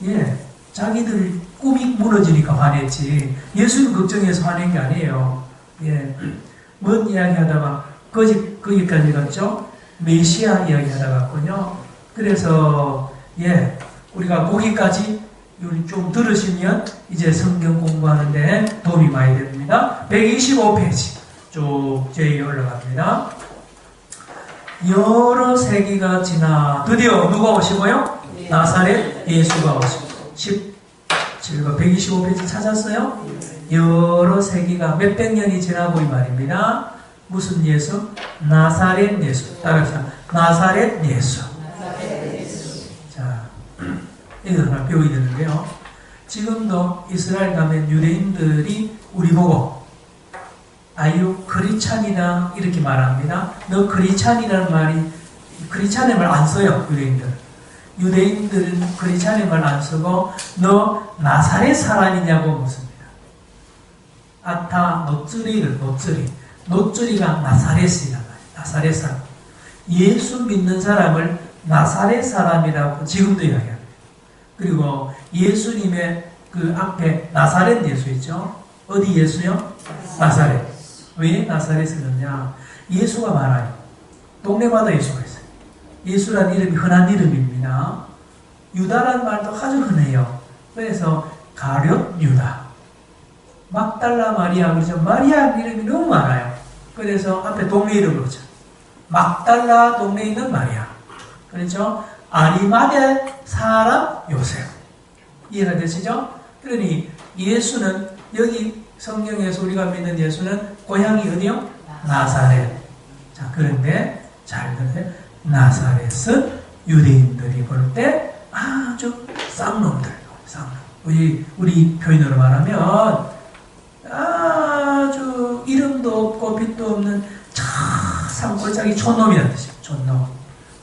예. 자기들 꿈이 무너지니까 화냈지. 예수님 걱정해서 화낸 게 아니에요. 예. 뭔 이야기 하다가 거기까지 갔죠? 메시아 이야기 하다가 갔군요. 그래서, 예. 우리가 거기까지 좀 들으시면 이제 성경 공부하는데 도움이 많이 됩니다. 125페이지 쭉 제일 올라갑니다. 여러 세기가 지나 드디어 누가 오시고요? 나사렛 예수가 오시고. 17번 125페이지 찾았어요? 여러 세기가 몇백 년이 지나고 이 말입니다. 무슨 예수? 나사렛 예수. 따라합시다. 나사렛 예수. 자, 이거 하나 배워야 되는데요. 지금도 이스라엘 가면 유대인들이 우리 보고 아유 크리찬이다 이렇게 말합니다. 너 크리찬이라는 말이, 크리찬의 말 안 써요. 유대인들은 크리찬의 말 안 쓰고 너 나사렛 사람이냐고 묻습니다. 아타 노쓰리가 나사렛이란 말이에요. 나사렛 사람. 예수 믿는 사람을 나사렛 사람이라고 지금도 이야기합니다. 그리고 예수님의 그 앞에 나사렛 예수 있죠? 어디 예수요? 나사렛. 왜 나사렛을 넣냐? 예수가 많아요. 동네마다 예수가 있어요. 예수란 이름이 흔한 이름입니다. 유다란 말도 아주 흔해요. 그래서 가룟 유다, 막달라 마리아, 그렇죠? 마리아 이름이 너무 많아요. 그래서 앞에 동네 이름 그렇죠. 막달라 동네에 있는 마리아, 그렇죠? 아리마대 사람 요셉. 이해가 되시죠? 그러니 예수는 여기 성경에서 우리가 믿는 예수는 고향이 어디요? 나사렛. 자, 그런데 잘 들으세요. 나사렛은 유대인들이 볼 때 아주 쌍놈들. 우리 표현으로 말하면 아주 이름도 없고 빛도 없는 산골짜기 촌놈이라는 뜻이에요. 촌놈.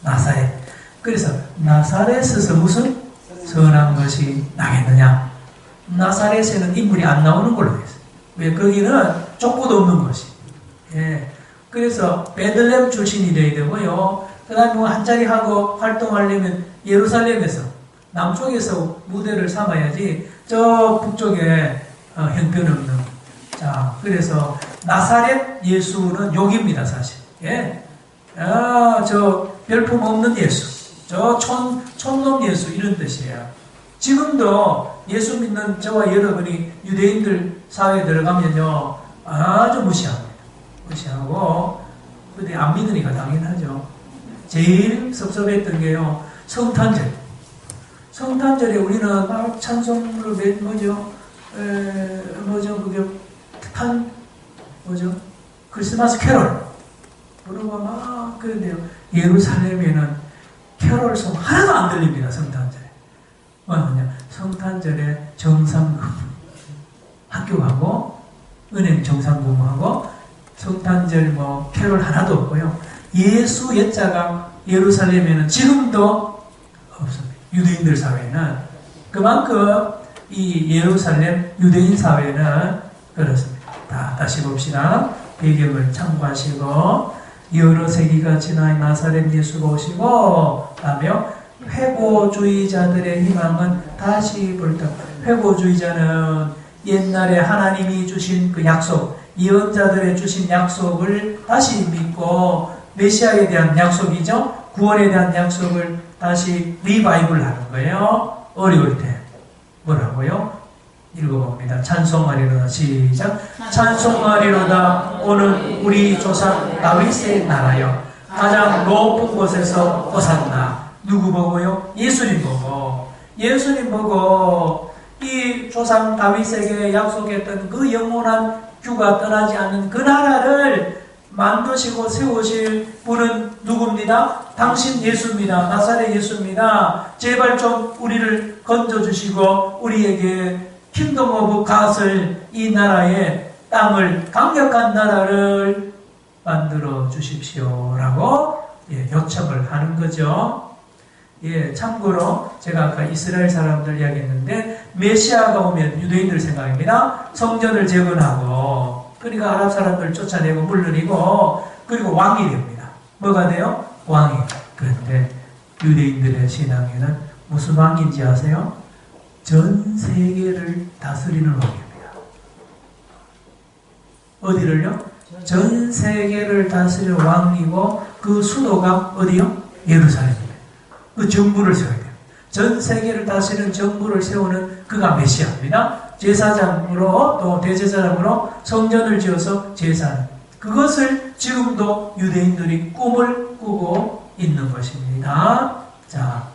나사렛. 그래서 나사렛에서 무슨 선한 것이 나겠느냐? 나사렛에는 인물이 안 나오는 걸로 되어 있어요. 왜? 거기는 족보도 없는 것이. 예. 그래서 베들레헴 출신이 되어야 되고요. 그 다음에 뭐 한자리 하고 활동하려면 예루살렘에서, 남쪽에서 무대를 삼아야지 저 북쪽에 형편없는. 자, 그래서 나사렛 예수는 욕입니다, 사실. 예. 저 별품 없는 예수. 저 촌놈 예수 이런 뜻이에요. 지금도 예수 믿는 저와 여러분이 유대인들 사회에 들어가면요 아주 무시합니다. 무시하고, 근데 안 믿으니까 당연하죠. 제일 섭섭했던 게요, 성탄절. 성탄절에 우리는 막 찬송으로 그게 뭐죠? 크리스마스 캐롤 부르고 막 그런데요. 예루살렘에는 캐롤송 하나도 안 들립니다. 성탄절에. 뭐냐? 성탄절에 정상근 학교 가고 은행 정상 근무하고 성탄절 뭐 캐롤 하나도 없고요. 예수 예자가 예루살렘에는 지금도 없습니다. 유대인들 사회는 그만큼 이 예루살렘 유대인 사회는 그렇습니다. 다시 봅시다. 배경을 참고하시고 여러 세기가 지나 나사렛 예수가 오시고 라며 회고주의자들의 희망은 다시 불타. 회고주의자는 옛날에 하나님이 주신 그 약속, 예언자들의 주신 약속을 다시 믿고 메시아에 대한 약속이죠. 구원에 대한 약속을 다시 리바이블 하는 거예요. 어려울 때. 뭐라고요? 읽어봅니다. 찬송하리로다. 시작. 찬송하리로다. 오늘 우리 조상 다윗의 나라여. 가장 높은 곳에서 호산나. 누구 보고요? 예수님 보고. 예수님 보고 이 조상 다윗에게 약속했던 그 영원한 규가 떠나지 않는 그 나라를 만드시고 세우실 분은 누굽니다? 당신 예수입니다. 나사렛 예수입니다. 제발 좀 우리를 건져주시고 우리에게 킹덤 오브 갓을 이 나라의 땅을 강력한 나라를 만들어 주십시오라고 요청을 하는 거죠. 참고로 제가 아까 이스라엘 사람들 이야기했는데 메시아가 오면 유대인들 생각입니다. 성전을 재건하고 그러니까 아랍 사람들 쫓아내고 물러내고 그리고 왕이 됩니다. 뭐가 돼요? 왕이. 그런데 유대인들의 신앙에는 무슨 왕인지 아세요? 전 세계를 다스리는 왕입니다. 어디를요? 전 세계를 다스리는 왕이고 그 수도가 어디요? 예루살렘입니다. 그 정부를 세워야 돼요. 전 세계를 다스리는 정부를 세우는 그가 메시아입니다. 제사장으로 또 대제사장으로 성전을 지어서 제사하는 그것을 지금도 유대인들이 꿈을 꾸고 있는 것입니다. 자,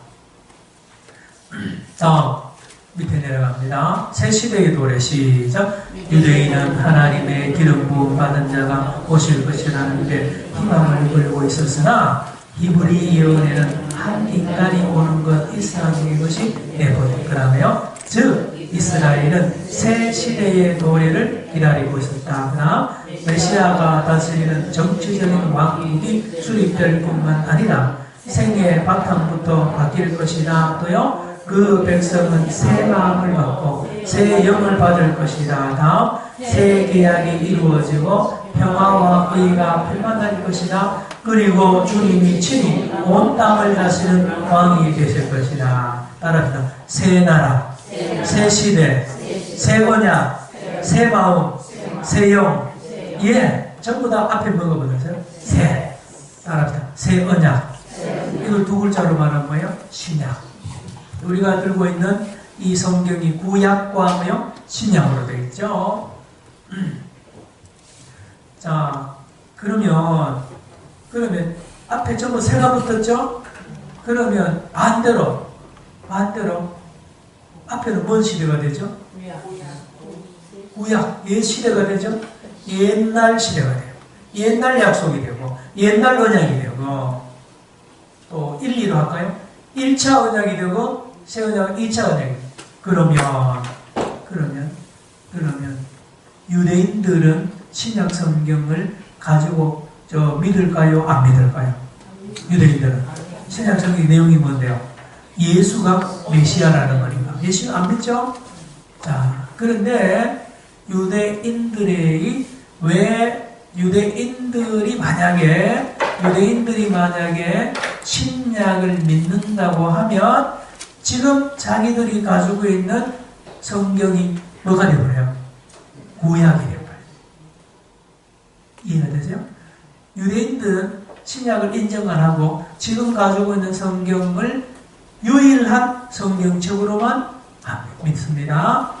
다음 밑에 내려갑니다. 새 시대의 노래 시작. 유대인은 하나님의 기름 부음 받은 자가 오실 것이라는 데 희망을 걸고 있었으나 히브리 예언에는 한 인간이 오는 것 이스라엘의 것이 내보냈더라며 즉 이스라엘은 새 시대의 도래를 기다리고 있었다. 그러나 메시아가 다스리는 정치적인 왕국이 수립될 뿐만 아니라 생애의 바탕부터 바뀔 것이다. 또요 그 백성은 새 마음을 받고 새 영을 받을 것이다. 다음 새 계약이 이루어지고 평화와 의가 필만할 것이다. 그리고 주님이 친히 온 땅을 다스리는 왕이 되실 것이다. 따라합니다. 새 나라, 새 시대, 새 언약, 새 마음, 새 영. 전부 다 앞에 뭐가 붙었어요? 새. 따라합니다. 새 언약. 이걸 두 글자로 말하는 거예요. 신약. 우리가 들고 있는 이 성경이 구약과 뭐요? 신약으로 되어 있죠. 자, 그러면 앞에 전부 새가 붙었죠? 그러면 반대로 앞에는 뭔 시대가 되죠? 구약, 옛 시대가 되죠? 옛날 시대가 돼요. 옛날 약속이 되고 옛날 언약이 되고 또 1, 2로 할까요? 1차 언약이 되고 새 언약은 2차 언약이 돼요. 그러면 유대인들은 신약 성경을 가지고 믿을까요? 안 믿을까요? 유대인들은 신약 성경 내용이 뭔데요? 예수가 메시아라는 말입니다. 예수 안 믿죠? 자, 그런데 유대인들이 만약에 신약을 믿는다고 하면 지금 자기들이 가지고 있는 성경이 뭐가 되어버려요? 구약이 되어버려요. 이해가 되세요? 유대인들은 신약을 인정 안 하고 지금 가지고 있는 성경을 유일한 성경책으로만 믿습니다.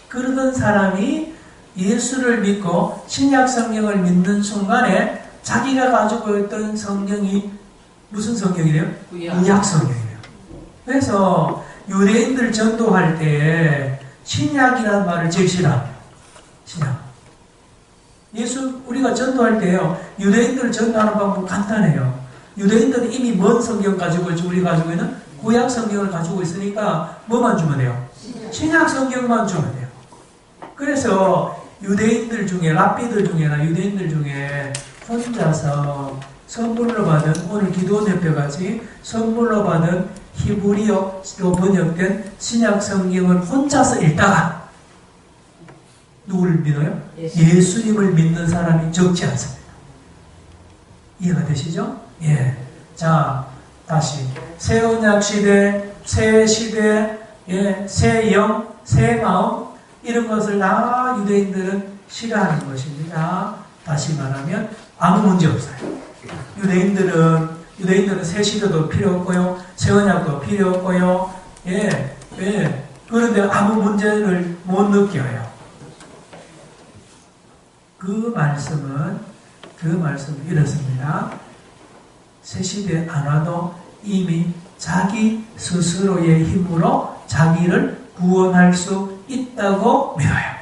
그러던 사람이 예수를 믿고 신약 성경을 믿는 순간에 자기가 가지고 있던 성경이 무슨 성경이래요? 구약 성경이래요. 그래서 유대인들 전도할 때 신약이라는 말을 제일 싫어합니다. 신약. 우리가 전도할 때요, 유대인들을 전도하는 방법 간단해요. 유대인들은 이미 먼 성경 가지고 있지, 우리 가지고 있는 구약 성경을 가지고 있으니까 뭐만 주면 돼요? 신약 성경만 주면 돼요. 그래서 유대인들 중에, 랍비들 중에나 유대인들 중에 혼자서 선물로 받은, 오늘 기도 대표같이 선물로 받은 히브리어로 번역된 신약 성경을 혼자서 읽다가 누구를 믿어요? 예수님을 믿는 사람이 적지 않습니다. 이해가 되시죠? 예. 자, 다시. 새 언약 시대, 새 시대, 예, 새 영, 새 마음, 이런 것을 다 유대인들은 싫어하는 것입니다. 다시 말하면 아무 문제 없어요. 유대인들은 새 시대도 필요 없고요, 새 언약도 필요 없고요, 예, 예. 그런데 아무 문제를 못 느껴요. 그 말씀은 이렇습니다. 새 시대에 안 와도 이미 자기 스스로의 힘으로 자기를 구원할 수 있다고 믿어요.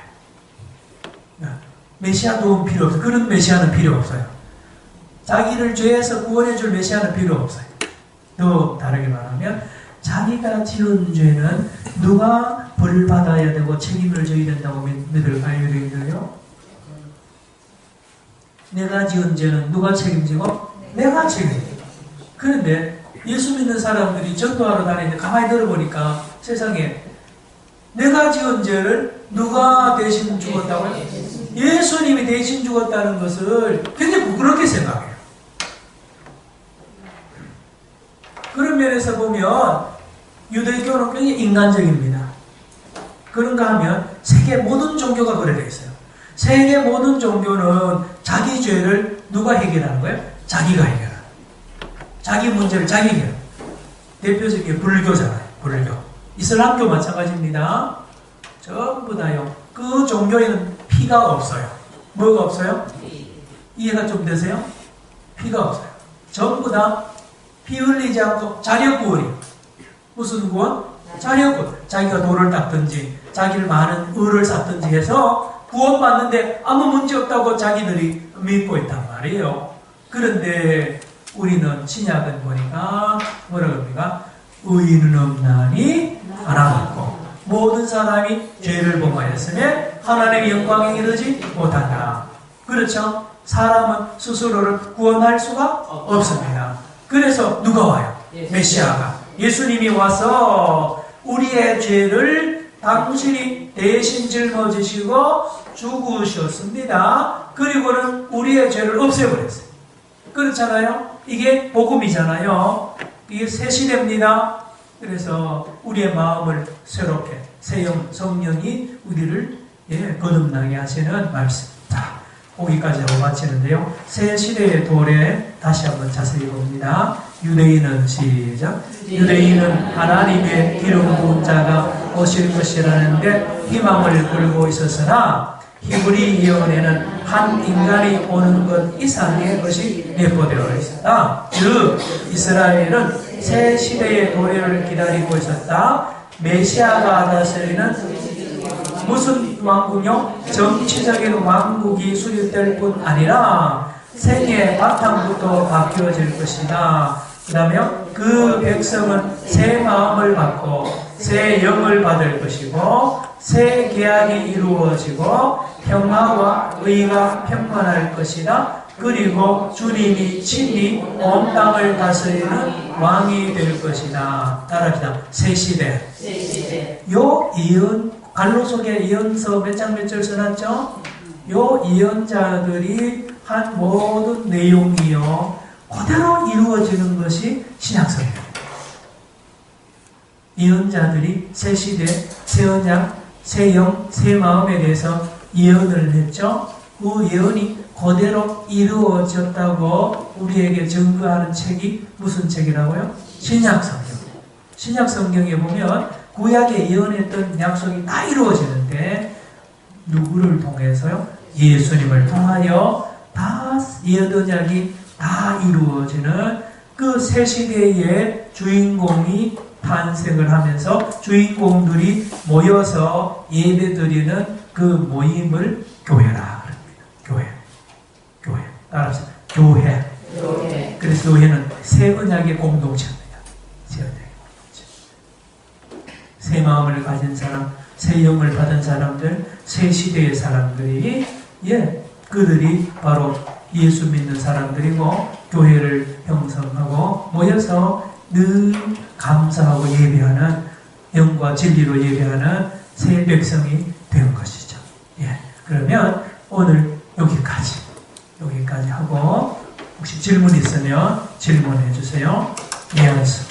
메시아 도움 필요 없어요. 그런 메시아는 필요 없어요. 자기를 죄에서 구원해줄 메시아는 필요 없어요. 또 다르게 말하면 자기가 지은 죄는 누가 벌 받아야 되고 책임을 져야 된다고 믿을까요? 유대인들요? 내가 지은 죄는 누가 책임지고? 내가 책임지고. 그런데 예수 믿는 사람들이 전도하러 다니는데 가만히 들어보니까 세상에 내가 지은 죄를 누가 대신 죽었다고요? 예수님이 대신 죽었다는 것을 굉장히 부끄럽게 생각해요. 그런 면에서 보면 유대교는 굉장히 인간적입니다. 그런가 하면 세계 모든 종교가 그래 되어 있어요. 세계 모든 종교는 자기 죄를 누가 해결하는 거예요? 자기가 해결하는 거예요. 자기 문제를 자기 해결. 대표적인 게 불교잖아요. 불교. 이슬람교 마찬가지입니다. 전부 다요. 그 종교에는 피가 없어요. 뭐가 없어요? 이해가 좀 되세요? 피가 없어요. 전부 다 피 흘리지 않고 자력 구원이에요. 무슨 구원? 자력 구원. 자기가 돌을 닦든지 자기를 많은 을을 쌓든지 해서 구원받는데 아무 문제 없다고 자기들이 믿고 있단 말이에요. 그런데 우리는 신약은 보니까 뭐라 그럽니까? 의인은 없나니 하나 없고 모든 사람이 죄를 범하였으며 하나님의 영광에 이르지 못한다. 그렇죠? 사람은 스스로를 구원할 수가 없습니다. 그래서 누가 와요? 메시아가. 예수님이 와서 우리의 죄를 당신이 대신 짊어지시고 죽으셨습니다. 그리고는 우리의 죄를 없애버렸어요. 그렇잖아요? 이게 복음이잖아요. 이게 새 시대입니다. 그래서 우리의 마음을 새롭게 새영 성령이 우리를 거듭나게 하시는 말씀. 자, 거기까지 하고 마치는데요. 새 시대의 도래 다시 한번 자세히 봅니다. 유대인은 시작. 유대인은 하나님의 기름 부은 자가 오실 것이라는데 희망을 걸고 있었으나 히브리 예언에는 한 인간이 오는 것 이상의 것이 예고되어 있었다. 즉 이스라엘은 새 시대의 도래를 기다리고 있었다. 메시아가 다스리는 무슨 왕국요? 정치적인 왕국이 수립될 뿐 아니라 생의 바탕부터 바뀌어질 것이다. 그 다음에 그 백성은 새 마음을 받고 새 영을 받을 것이고 새 계약이 이루어지고 평화와 의가 평만할 것이다. 그리고 주님이 친히 온 땅을 다스리는 왕이 될 것이다. 따라합시다. 새 시대. 요 예언 갈로 속에 예언서 몇 장 몇 절 써놨죠? 요 예언자들이 한 모든 내용이요 그대로 이루어지는 것이 신약성경입니다. 예언자들이 새 시대, 새 언약, 새 영, 새 마음에 대해서 예언을 했죠. 그 예언이 그대로 이루어졌다고 우리에게 증거하는 책이 무슨 책이라고요? 신약성경. 신약성경에 보면 구약에 예언했던 약속이 다 이루어지는데 누구를 통해서요? 예수님을 통하여 다 예언약이 다 이루어지는 그 새 시대의 주인공이 탄생을 하면서 주인공들이 모여서 예배드리는 그 모임을 교회라 그럽니다. 교회. 따라서 교회. 네. 그래서 교회는 새 언약의 공동체입니다. 새 언약의 공동체. 새 마음을 가진 사람, 새 영을 받은 사람들, 새 시대의 사람들이 그들이 바로 예수 믿는 사람들이고 교회를 형성하고 모여서 늘 감사하고 예배하는 영과 진리로 예배하는 새 백성이 된 것이죠. 그러면 오늘 여기까지 하고 혹시 질문 있으면 질문해 주세요. 예언서.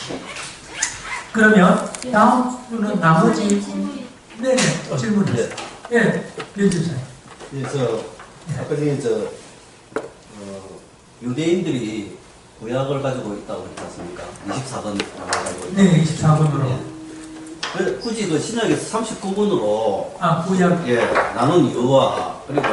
그러면 다음 분은 나머지 네네 질문 있어요. 해주세요. 아까 전에 유대인들이 구약을 가지고 있다고 했지 않습니까? 24번 가지고 있다. 네, 24번으로. 굳이 그 신약에서 39번으로 구약. 나눈 이유와 그리고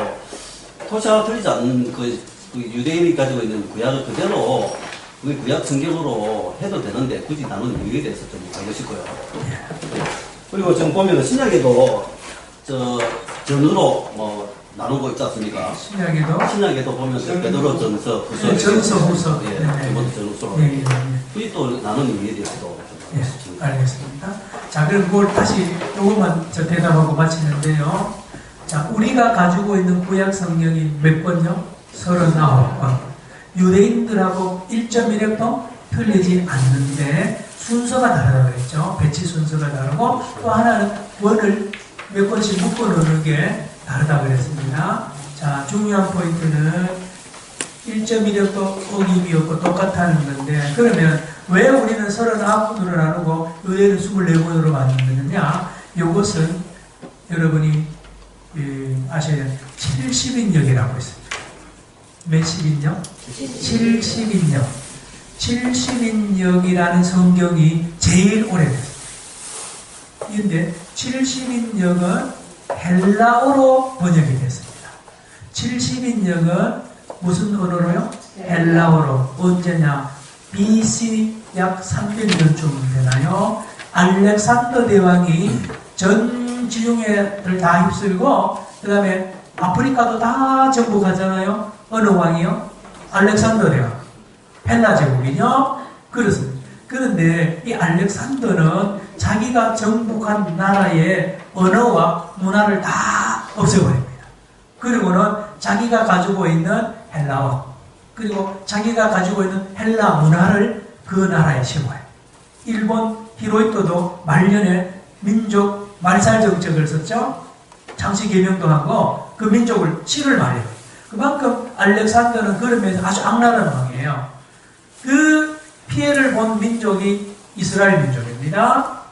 토시와 틀리지 않는 그 유대인이 가지고 있는 구약을 그대로 우리 구약 성경으로 해도 되는데 굳이 나눈 이유에 대해서 좀 알고 싶고요. 그리고 지금 보면 신약에도 전으로 나누고 있지 않습니까? 신약에도 보면 베드로 전서, 후서, 후서. 두 번째 전후서로. 굳이 또 나눈 이유에 대해서도 좀 알고 싶습니다. 알겠습니다. 자, 그럼 그걸 다시 요것만 대답하고 마치는데요. 자, 우리가 가지고 있는 구약 성경이 몇 번요? 39번. 유대인들하고 1.1획도 틀리지 않는데 순서가 다르다고 했죠. 배치 순서가 다르고 또 하나는 원을 몇 번씩 묶어 놓는 게 다르다고 그랬습니다. 자, 중요한 포인트는 1.1획도 어김이 없고 똑같다는 건데 그러면 왜 우리는 39번으로 나누고 의외는 24번으로 만드느냐? 이것은 여러분이 아셔야 돼요. 70인역이라고 있습니다. 몇 십인역? 70인역. 70인역이라는 성경이 제일 오래됐습니다. 그런데 70인역은 헬라어로 번역이 됐습니다. 70인역은 무슨 언어로요? 헬라어로. 언제냐? BC 약 300년쯤 되나요? 알렉산더 대왕이 전 지중해를 다 휩쓸고 그 다음에 아프리카도 다 정복하잖아요. 어느 왕이요? 알렉산더 대왕. 헬라 제국이죠? 그렇습니다. 그런데 이 알렉산더는 자기가 정복한 나라의 언어와 문화를 다 없애버립니다. 그리고는 자기가 가지고 있는 헬라어 그리고 자기가 가지고 있는 헬라 문화를 그 나라에 심어요. 일본 히로히토도 말년에 민족 말살 정책을 썼죠. 장씨 개명도 하고 그 민족을 치를 말해요. 그만큼 알렉산더는 그런 면에서 아주 악랄한 왕이에요. 그 피해를 본 민족이 이스라엘 민족입니다.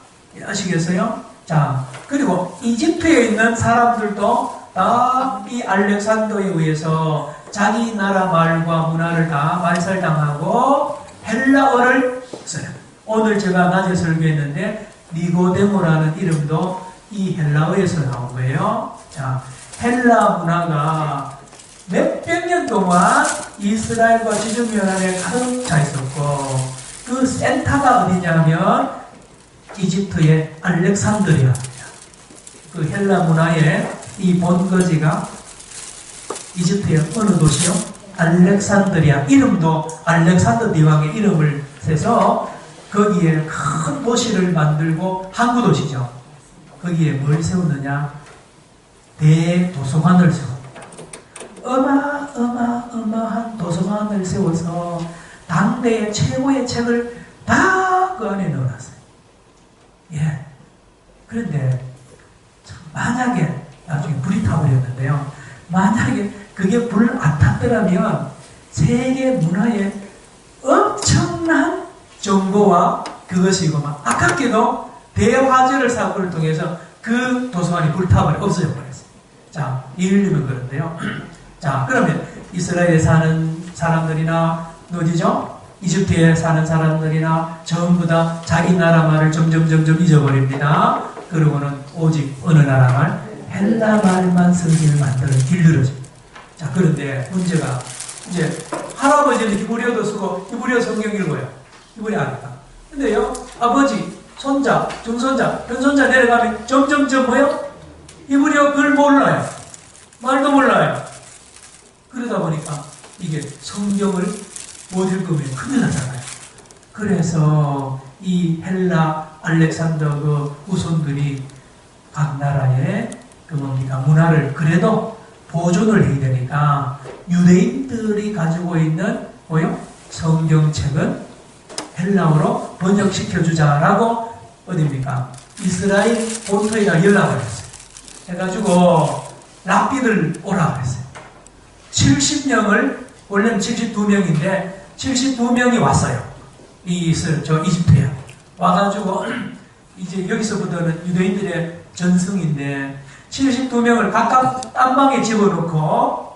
아시겠어요? 자, 그리고 이집트에 있는 사람들도 다 이 알렉산더에 의해서 자기 나라 말과 문화를 다 말살당하고 헬라어를 써요. 오늘 제가 낮에 설교했는데 니고데모라는 이름도 이 헬라어에서 나온 거예요. 자, 헬라 문화가 몇백 년 동안 이스라엘과 지중해안에 가득 차 있었고 그 센터가 어디냐면 이집트의 알렉산드리아입니다. 그 헬라 문화의 이 본거지가 이집트의 어느 도시요? 알렉산드리아. 이름도 알렉산더 대왕의 이름을 세서 거기에 큰 도시를 만들고 항구 도시죠. 거기에 뭘 세우느냐? 대도서관을 세웁니다. 어마어마한 도서관을 세워서 당대의 최고의 책을 다 그 안에 넣어놨어요. 그런데 만약에 나중에 불이 타버렸는데요. 만약에 그게 불 안 탔더라면 세계 문화의 엄청난 정보와 그것이고 막 아깝게도 대화재를 사고를 통해서 그 도서관이 불타버려 없어져 버렸어요. 자, 예를 그런데요. 자, 그러면 이스라엘에 사는 사람들이나 어디죠? 이집트에 사는 사람들이나 전부 다 자기 나라 말을 점점 잊어버립니다. 그러고는 오직 어느 나라 말? 헬라 말만 성경을 만들어 길들여집니다. 자, 그런데 문제가 이제 할아버지는 히브리어도 쓰고 히브리어 성경 읽어요. 히브리 아니까. 근데요, 아버지, 손자, 중손자, 변손자 내려가면 점점점 뭐요? 히브리어 글 몰라요. 말도 몰라요. 그러다 보니까 이게 성경을 못 읽으면 큰일 나잖아요. 그래서 이 헬라 알렉산더 그 후손들이 각 나라의 그 뭡니까 문화를 그래도 보존을 해야 되니까 유대인들이 가지고 있는 뭐요? 성경책은 헬라어로 번역시켜 주자라고 어디입니까? 이스라엘 본토에다 연락을 했어요. 해가지고 랍비들 오라 그랬어요. 70명을 원래는 72명인데 72명이 왔어요. 저 이집트에 와가지고 이제 여기서부터는 유대인들의 전승인데 72명을 각각 딴 방에 집어넣고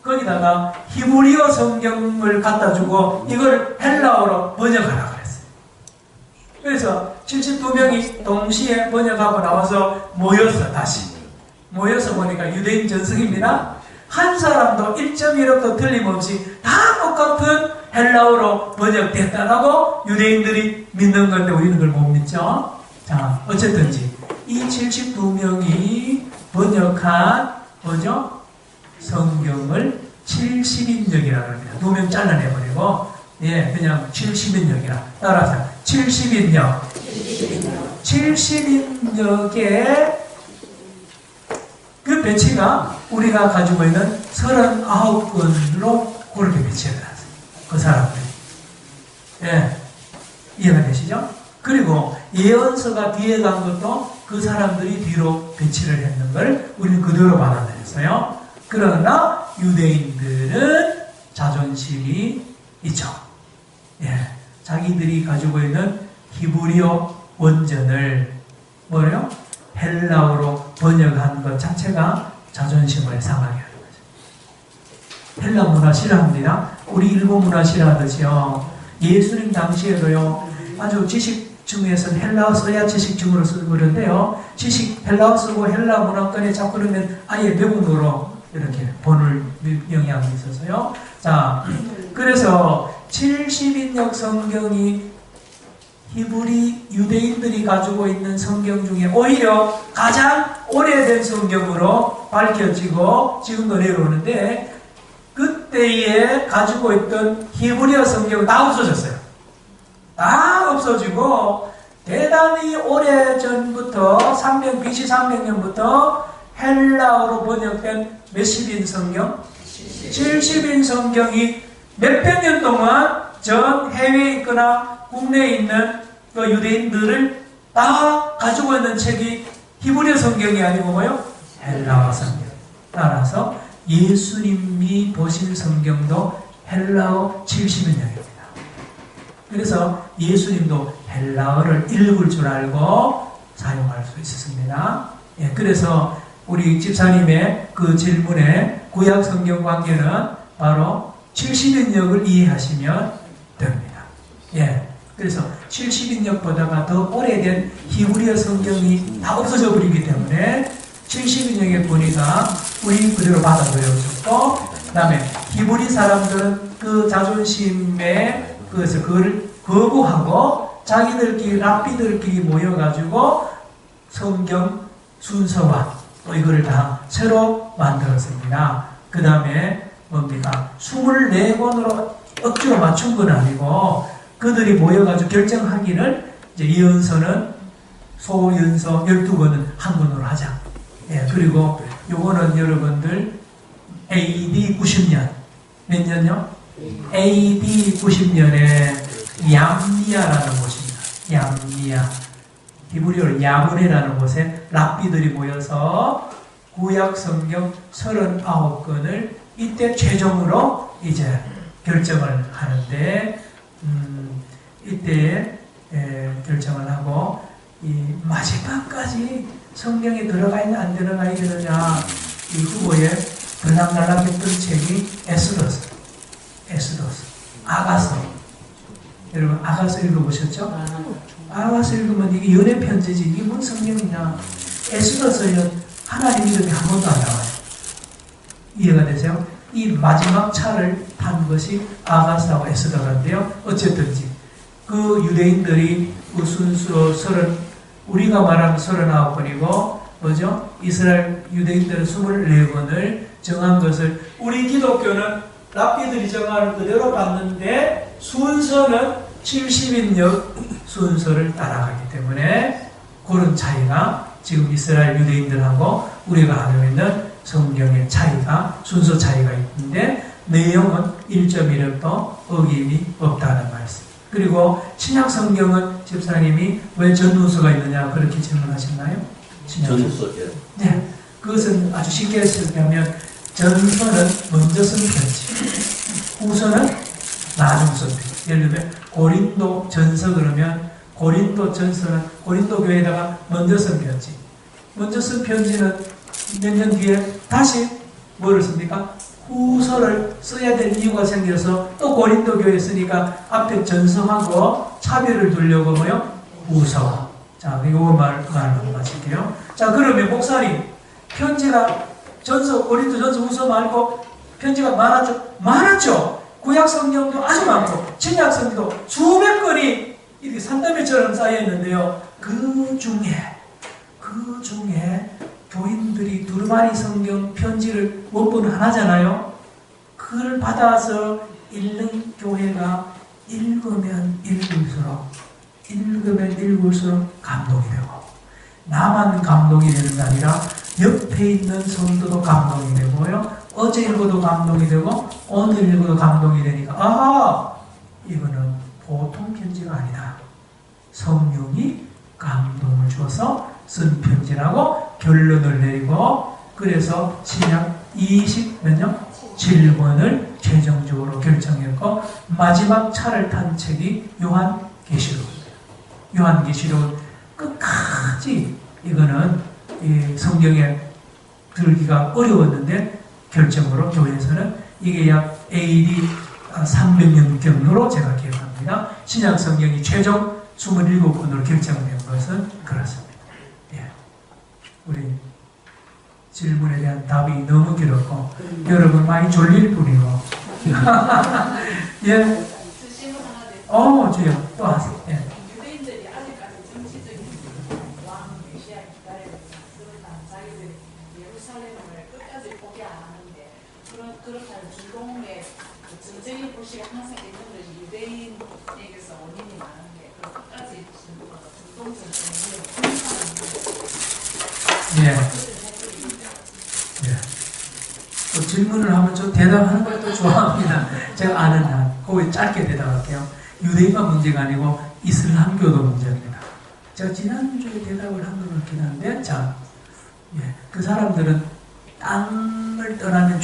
거기다가 히브리어 성경을 갖다 주고 이걸 헬라어로 번역하라 그랬어요. 그래서 72명이 동시에 번역하고 나와서 모여서 다시 모여서 보니까 유대인 전승입니다. 한 사람도 1.1억도 틀림없이 다 똑같은 헬라어로 번역됐다라고 유대인들이 믿는 건데 우리는 그걸 못 믿죠. 자, 어쨌든지 이 72명이 번역한 뭐죠? 성경을 70인역이라고 합니다. 2명 잘라내버리고 예, 그냥 70인역이라 따라서 70인역 70인역의 그 배치가 우리가 가지고 있는 39권으로 그렇게 배치가 났어요. 그 사람들. 예. 이해가 되시죠? 그리고 예언서가 뒤에 간 것도 그 사람들이 뒤로 배치를 했는 걸 우리는 그대로 받아들였어요. 그러나 유대인들은 자존심이 있죠. 예. 자기들이 가지고 있는 히브리어 원전을 뭐래요? 헬라어로 번역한 것 자체가 자존심을 상하게 하는 거죠. 헬라 문화 싫어합니다. 우리 일본 문화 싫어하듯이요. 예수님 당시에도요. 아주 지식층에서는 헬라어 써야 지식층으로 쓰고 그러는데요. 헬라어 쓰고 헬라 문화권에 자꾸 그러면 아예 외국어로 이렇게 보는 영향이 있어서요. 자, 그래서 70인역 성경이 히브리 유대인들이 가지고 있는 성경 중에 오히려 가장 오래된 성경으로 밝혀지고 지금도 내려오는데 그때에 가지고 있던 히브리어 성경은 다 없어졌어요. 다 없어지고 대단히 오래전부터 BC 300년부터 헬라어로 번역된 몇십인 성경? 70인 성경이 몇백 년 동안 전 해외에 있거나 국내에 있는 그 유대인들을 다 가지고 있는 책이 히브리어 성경이 아니고 뭐요? 헬라어 성경. 따라서 예수님이 보신 성경도 헬라어 70인역입니다. 그래서 예수님도 헬라어를 읽을 줄 알고 사용할 수 있었습니다. 예, 그래서 우리 집사님의 그 질문에 구약 성경 관계는 바로 70인역을 이해하시면 됩니다. 예. 그래서 70인역보다가 더 오래된 히브리어 성경이 다 없어져 버리기 때문에 70인역의 권위가 우리 그대로 받아들여졌고 그 다음에 히브리 사람들은 그 자존심에 그래서 그걸 거부하고 자기들끼리 랍비들끼리 모여가지고 성경 순서와 또 이거를 다 새로 만들었습니다. 그 다음에 뭡니까? 24권으로 억지로 맞춘 건 아니고 그들이 모여가지고 결정하기를 이제 예언서는 소연서 12권은 한 권으로 하자. 예, 그리고 요거는 여러분들 AD 90년 몇 년요? AD 90년에 얌미야라는 곳입니다. 얌미야 히브리어로 야브네라는 곳에 랍비들이 모여서 구약 성경 39권을 이때 최종으로 이제 결정을 하는데 이때 결정을 하고 이 마지막까지 성경에 들어가 있냐 안 들어가 있느냐 이 후보에 들락날락했던 책이 에스더스 아가서. 여러분 아가서 읽어보셨죠? 아가서 읽으면 이게 연애 편지지 이게 뭔 성경이냐. 에스더서는 하나님 이름이 한 번도 안 나와요. 이해가 되세요? 이 마지막 차를 탄 것이 아가스하고 에스더인데요. 어쨌든지 그 유대인들이 그 순수로 우리가 말하면 39권이고 뭐죠? 이스라엘 유대인들은 24권을 정한 것을 우리 기독교는 랍비들이 정하는 그대로 받는데 순서는 70인역 순서를 따라가기 때문에 그런 차이가 지금 이스라엘 유대인들하고 우리가 알고 있는 성경의 차이가 순서 차이가 있는데 내용은 1.1도 어김이 없다는 말씀. 그리고 신약 성경은 집사님이 왜 전후서가 있느냐 그렇게 질문하셨나요? 전후서. 예. 네, 그것은 아주 쉽게 설명하면 전서는 먼저 쓴 편지, 후서는 나중 쓴 편지. 예를 들면 고린도 전서 그러면 고린도 전서는 고린도 교회에다가 먼저 쓴 편지. 먼저 쓴 편지는 몇 년 뒤에 다시 뭐를 씁니까? 후서를 써야 될 이유가 생겨서 또 고린도 교회에 쓰니까 앞에 전서하고 차별을 두려고 뭐요? 후서. 자, 이거 말로 마칠게요. 자, 그러면 목사님, 편지가 고린도 전서 후서 말고 편지가 많았죠? 많았죠? 구약 성경도 아주 많고, 신약 성경도 수백 건이 이렇게 산더미처럼 쌓여 있는데요. 그 중에 교인들이 두루마리 성경 편지를 원본 하나잖아요. 그걸 받아서 읽는 교회가 읽으면 읽을수록 감동이 되고, 나만 감동이 되는 게 아니라 옆에 있는 성도도 감동이 되고요. 어제 읽어도 감동이 되고 오늘 읽어도 감동이 되니까 이거는 보통 편지가 아니다. 성령이 감동을 줘서 쓴 편지라고 결론을 내리고, 그래서 신약 27권을 최종적으로 결정했고, 마지막 차를 탄 책이 요한계시록입니다. 요한계시록 끝까지 이거는 성경에 들기가 어려웠는데 결정으로 교회에서는 이게 약 AD 300년경으로 제가 기억합니다. 신약 성경이 최종 27권으로 결정된 것은 그렇습니다. 예. 우리 질문에 대한 답이 너무 길었고 여러분 많이 졸릴 뿐이고 예. 주요 또 하세요. 예. 유대인들이 아직까지 정치적인 왕 메시아 기다리고 그러다 자기들이 예루살렘을 끝까지 포기 안 하는데 그렇다는 중동의 전쟁의 불씨가 항상 있는 것이 유대인에게서 원인이 많은데 끝까지 중동 전쟁을 예. 예. 또 질문을 하면 좀 대답하는 걸 또 좋아합니다. 제가 아는 한, 거기 짧게 대답할게요. 유대인만 문제가 아니고 이슬람교도 문제입니다. 제가 지난주에 대답을 한 것 같긴 한데, 그 사람들은 땅을 떠나면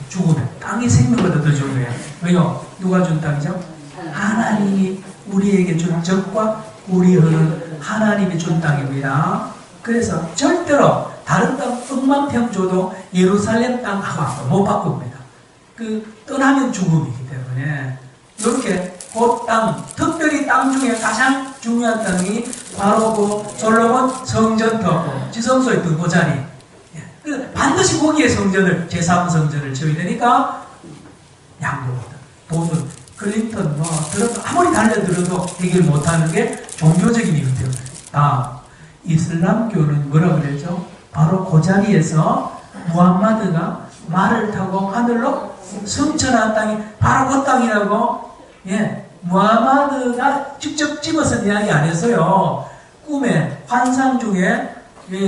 죽으면 땅이 생명보다 더 중요해요. 왜요? 누가 준 땅이죠? 하나님이 우리에게 준 적과 우리는 하나님이 준 땅입니다. 그래서 절대로 다른 땅 100,000평 줘도 예루살렘 땅하고 못 바꿉니다. 떠나면 죽음이기 때문에 이렇게 그 땅, 특별히 땅 중에 가장 중요한 땅이 바로 솔로몬 성전터, 지성소에 있던 그 자리. 그래서 반드시 거기에 성전을, 제3성전을 지어야 되니까 양보합니다. 돈은 클린턴 아무리 달려들어도 해결 못하는 게 종교적인 이유 때문에. 이슬람교는 뭐라고 그랬죠? 바로 그 자리에서 무함마드가 말을 타고 하늘로 승천한 땅이 바로 그 땅이라고. 무함마드가 직접 집어서 이야기 안 했어요. 꿈에 환상 중에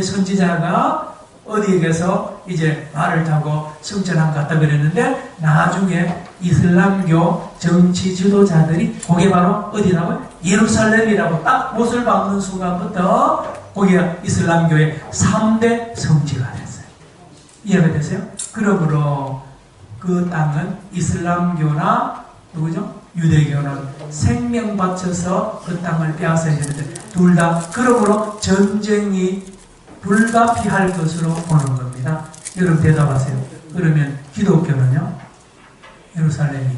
선지자가 어디에 가서 이제 말을 타고 승천한 것 같다 그랬는데, 나중에 이슬람교 정치 지도자들이 그게 바로 어디라고요? 예루살렘이라고 딱 못을 박는 순간부터 거기가 이슬람교의 3대 성지가 됐어요. 이해가 되세요? 그러므로 그 땅은 이슬람교나 누구죠? 유대교는 생명 바쳐서 그 땅을 빼앗아야 되는데 둘 다 그러므로 전쟁이 불가피할 것으로 보는 겁니다. 여러분 대답하세요. 그러면 기독교는요? 예루살렘이.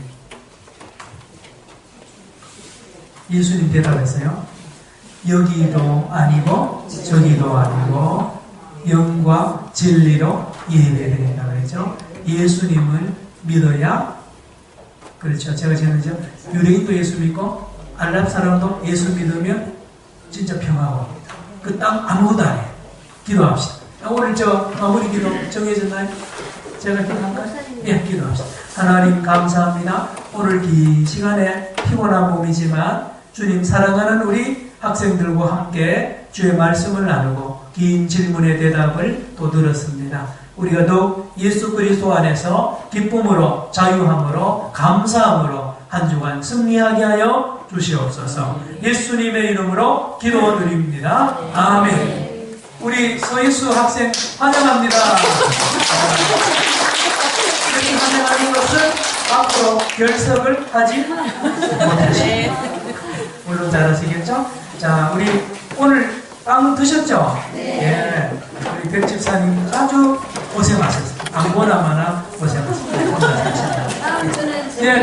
예수님 대답했어요. 여기도 아니고 저기도 아니고 영과 진리로 예배드린다 그랬죠. 예수님을 믿어야, 그렇죠. 제가 전했죠. 유대인도 예수 믿고 아랍 사람도 예수 믿으면 진짜 평화가 옵니다. 그 땅 아무것도 안 해요. 기도합시다. 오늘 마무리 기도 정해졌나요? 제가 기도할까요? 예, 기도합시다. 하나님 감사합니다. 오늘 긴 시간에 피곤한 몸이지만 주님 사랑하는 우리 학생들과 함께 주의 말씀을 나누고 긴 질문의 대답을 또 들었습니다. 우리가 더욱 예수 그리스도 안에서 기쁨으로 자유함으로 감사함으로 한 주간 승리하게 하여 주시옵소서. 예수님의 이름으로 기도드립니다. 아멘. 우리 서예수 학생 환영합니다. 이렇게 환영하는 것은 앞으로 결석을 하지 못하십니다. 물론 잘하시겠죠? 자, 우리 오늘 빵 드셨죠? 예. 우리 백 집사님 아주 고생하셨어요. 안 보나마나 고생하셨어요. 감사합니다. 다음 주는 예,